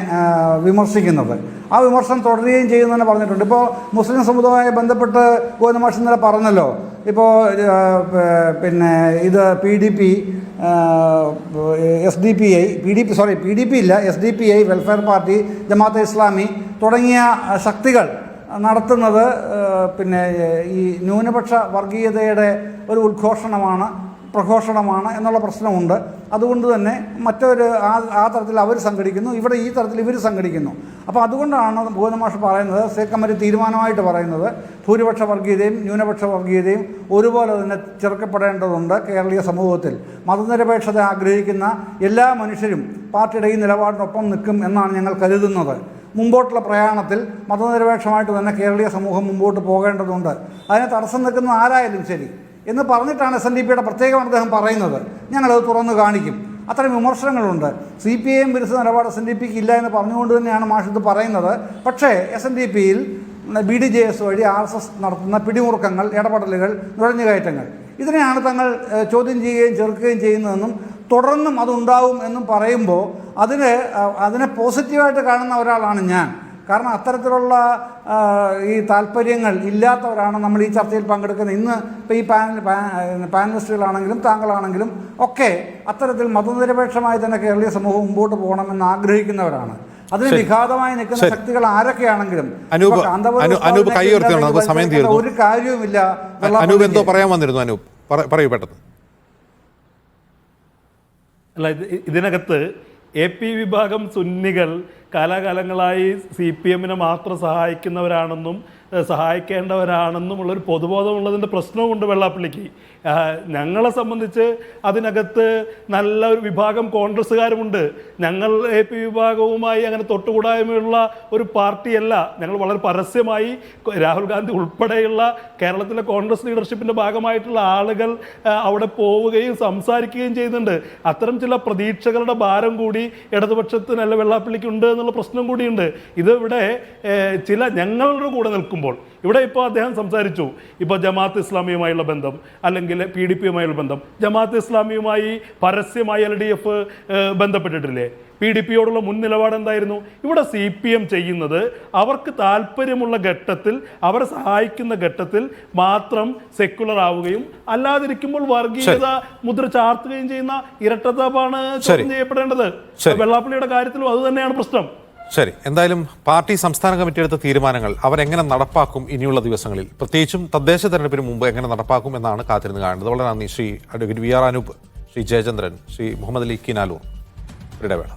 വിമർശിക്കുന്നത്. ആ വിമർശനം തുടരുകയും ചെയ്യുന്നതെന്ന് പറഞ്ഞിട്ടുണ്ട്. ഇപ്പോൾ മുസ്ലിം സമുദായവുമായി ബന്ധപ്പെട്ട് ഗോവിന്ദൻ മാഷ് ഇന്നലെ പറഞ്ഞല്ലോ, ഇപ്പോൾ പിന്നെ ഇത് PDP, PDP ഇല്ല, SDPI, welfare party, Jamaat-e Islami തുടങ്ങിയ ശക്തികൾ നടത്തുന്നത് പിന്നെ ഈ ന്യൂനപക്ഷ വർഗീയതയുടെ ഒരു പ്രഘോഷണമാണ് എന്നുള്ള പ്രശ്നമുണ്ട്. അതുകൊണ്ട് തന്നെ മറ്റൊരു ആ തരത്തിൽ അവർ സംഘടിക്കുന്നു, ഇവിടെ ഈ തരത്തിൽ ഇവർ സംഘടിക്കുന്നു. അപ്പോൾ അതുകൊണ്ടാണ് ഗോവിന്ദൻ മാഷ് പറയുന്നത്, സ്റ്റേറ്റ് കമ്മിറ്റി തീരുമാനമായിട്ട് പറയുന്നത്, ഭൂരിപക്ഷ വർഗീയതയും ന്യൂനപക്ഷ വർഗീയതയും ഒരുപോലെ തന്നെ ചെറുക്കപ്പെടേണ്ടതുണ്ട്. കേരളീയ സമൂഹത്തിൽ മതനിരപേക്ഷത ആഗ്രഹിക്കുന്ന എല്ലാ മനുഷ്യരും പാർട്ടിയുടെ ഈ നിലപാടിനൊപ്പം നിൽക്കും എന്നാണ് ഞങ്ങൾ കരുതുന്നത്. മുമ്പോട്ടുള്ള പ്രയാണത്തിൽ മതനിരപേക്ഷമായിട്ട് തന്നെ കേരളീയ സമൂഹം മുമ്പോട്ട് പോകേണ്ടതുണ്ട്. അതിനെ തടസ്സം നിൽക്കുന്ന ആരായാലും ശരി എന്ന് പറഞ്ഞിട്ടാണ് SNDPയുടെ പ്രത്യേകം അദ്ദേഹം പറയുന്നത്. ഞങ്ങളത് തുറന്നു കാണിക്കും. അത്തരം വിമർശനങ്ങളുണ്ട്. CPIM വിരുദ്ധ നിലപാട് SNDPക്ക് ഇല്ല എന്ന് പറഞ്ഞുകൊണ്ട് തന്നെയാണ് മാഷ് ഇത് പറയുന്നത്. പക്ഷേ SNDPയിൽ BDJS വഴി RSS നടത്തുന്ന പിടിമുറുക്കങ്ങൾ, ഇടപെടലുകൾ, നുഴഞ്ഞുകയറ്റങ്ങൾ ഇതിനെയാണ് തങ്ങൾ ചോദ്യം ചെയ്യുകയും ചെറുക്കുകയും ചെയ്യുന്നതെന്നും തുടർന്നും അതുണ്ടാവും എന്നും പറയുമ്പോൾ അതിനെ പോസിറ്റീവായിട്ട് കാണുന്ന ഒരാളാണ് ഞാൻ. കാരണം അത്തരത്തിലുള്ള ഈ താല്പര്യങ്ങൾ ഇല്ലാത്തവരാണ് നമ്മൾ ഈ ചർച്ചയിൽ പങ്കെടുക്കുന്നത്. ഇന്ന് ഇപ്പോൾ ഈ പാനലിസ്റ്റുകളാണെങ്കിലും താങ്കളാണെങ്കിലും ഒക്കെ അത്തരത്തിൽ മതനിരപേക്ഷമായി തന്നെ കേരളീയ സമൂഹം മുമ്പോട്ട് പോകണമെന്ന് ആഗ്രഹിക്കുന്നവരാണ്. അതിന് വിഘാതമായി നിൽക്കുന്ന ശക്തികൾ ആരൊക്കെയാണെങ്കിലും ഒരു കാര്യവുമില്ല. അനൂപ് എന്തോ പറയാൻ വന്നിരുന്നു. അനൂപ് പറയൂ പെട്ടെന്ന്. അല്ല, ഇതിനകത്ത് AP വിഭാഗം സുന്നികൾ കാലാകാലങ്ങളായി CPMനെ മാത്രം സഹായിക്കുന്നവരാണെന്നും സഹായിക്കേണ്ടവരാണെന്നുമുള്ളൊരു പൊതുബോധമുള്ളതിൻ്റെ പ്രശ്നവുമുണ്ട് വെള്ളാപ്പള്ളിക്ക്. ഞങ്ങളെ സംബന്ധിച്ച് അതിനകത്ത് നല്ല ഒരു വിഭാഗം കോൺഗ്രസ്സുകാരുമുണ്ട്. ഞങ്ങൾ AP വിഭാഗവുമായി അങ്ങനെ തൊട്ടുകൂടായ്മയുള്ള ഒരു പാർട്ടിയല്ല. ഞങ്ങൾ വളരെ പരസ്യമായി രാഹുൽ ഗാന്ധി ഉൾപ്പെടെയുള്ള കേരളത്തിലെ കോൺഗ്രസ് ലീഡർഷിപ്പിൻ്റെ ഭാഗമായിട്ടുള്ള ആളുകൾ അവിടെ പോവുകയും സംസാരിക്കുകയും ചെയ്യുന്നുണ്ട്. അത്തരം ചില പ്രതീക്ഷകളുടെ ഭാരം കൂടി ഇടതുപക്ഷത്തിനല്ല വെള്ളാപ്പള്ളിക്കുണ്ട് എന്നുള്ള പ്രശ്നം കൂടിയുണ്ട്. ഇത് ഇവിടെ ചില ഞങ്ങളുടെ കൂടെ നിൽക്കുമ്പോൾ ഇവിടെ ഇപ്പോൾ അദ്ദേഹം സംസാരിച്ചു, ഇപ്പോൾ ജമാഅത്ത് ഇസ്ലാമിയുമായുള്ള ബന്ധം അല്ലെങ്കിൽ PDPയുമായുള്ള ബന്ധം. ജമാഅത്ത് ഇസ്ലാമിയുമായി പരസ്യമായി LDF ബന്ധപ്പെട്ടിട്ടില്ലേ? PDPയോടുള്ള മുൻ നിലപാട് എന്തായിരുന്നു? ഇവിടെ CPM ചെയ്യുന്നത് അവർക്ക് താല്പര്യമുള്ള ഘട്ടത്തിൽ, അവരെ സഹായിക്കുന്ന ഘട്ടത്തിൽ മാത്രം സെക്കുലർ ആവുകയും അല്ലാതിരിക്കുമ്പോൾ വർഗീയത മുദ്ര ചാർത്തുകയും ചെയ്യുന്ന ഇരട്ടത്താപ്പാണ് ചോദ്യം ചെയ്യപ്പെടേണ്ടത്. വെള്ളാപ്പള്ളിയുടെ കാര്യത്തിലും അതുതന്നെയാണ് പ്രശ്നം. ശരി, എന്തായാലും പാർട്ടി സംസ്ഥാന കമ്മിറ്റി എടുത്ത തീരുമാനങ്ങൾ അവരെങ്ങനെ നടപ്പാക്കും ഇനിയുള്ള ദിവസങ്ങളിൽ, പ്രത്യേകിച്ചും തദ്ദേശ തെരഞ്ഞെടുപ്പിന് മുമ്പ് എങ്ങനെ നടപ്പാക്കും എന്നാണ് കാത്തിരുന്ന് കാണുന്നത്. വളരെ നന്ദി ശ്രീ അഡ്വക്കേറ്റ് VR അനൂപ്, ശ്രീ ജയചന്ദ്രൻ, ശ്രീ മുഹമ്മദ് അലി കിനാലൂർ. ഇടവേള.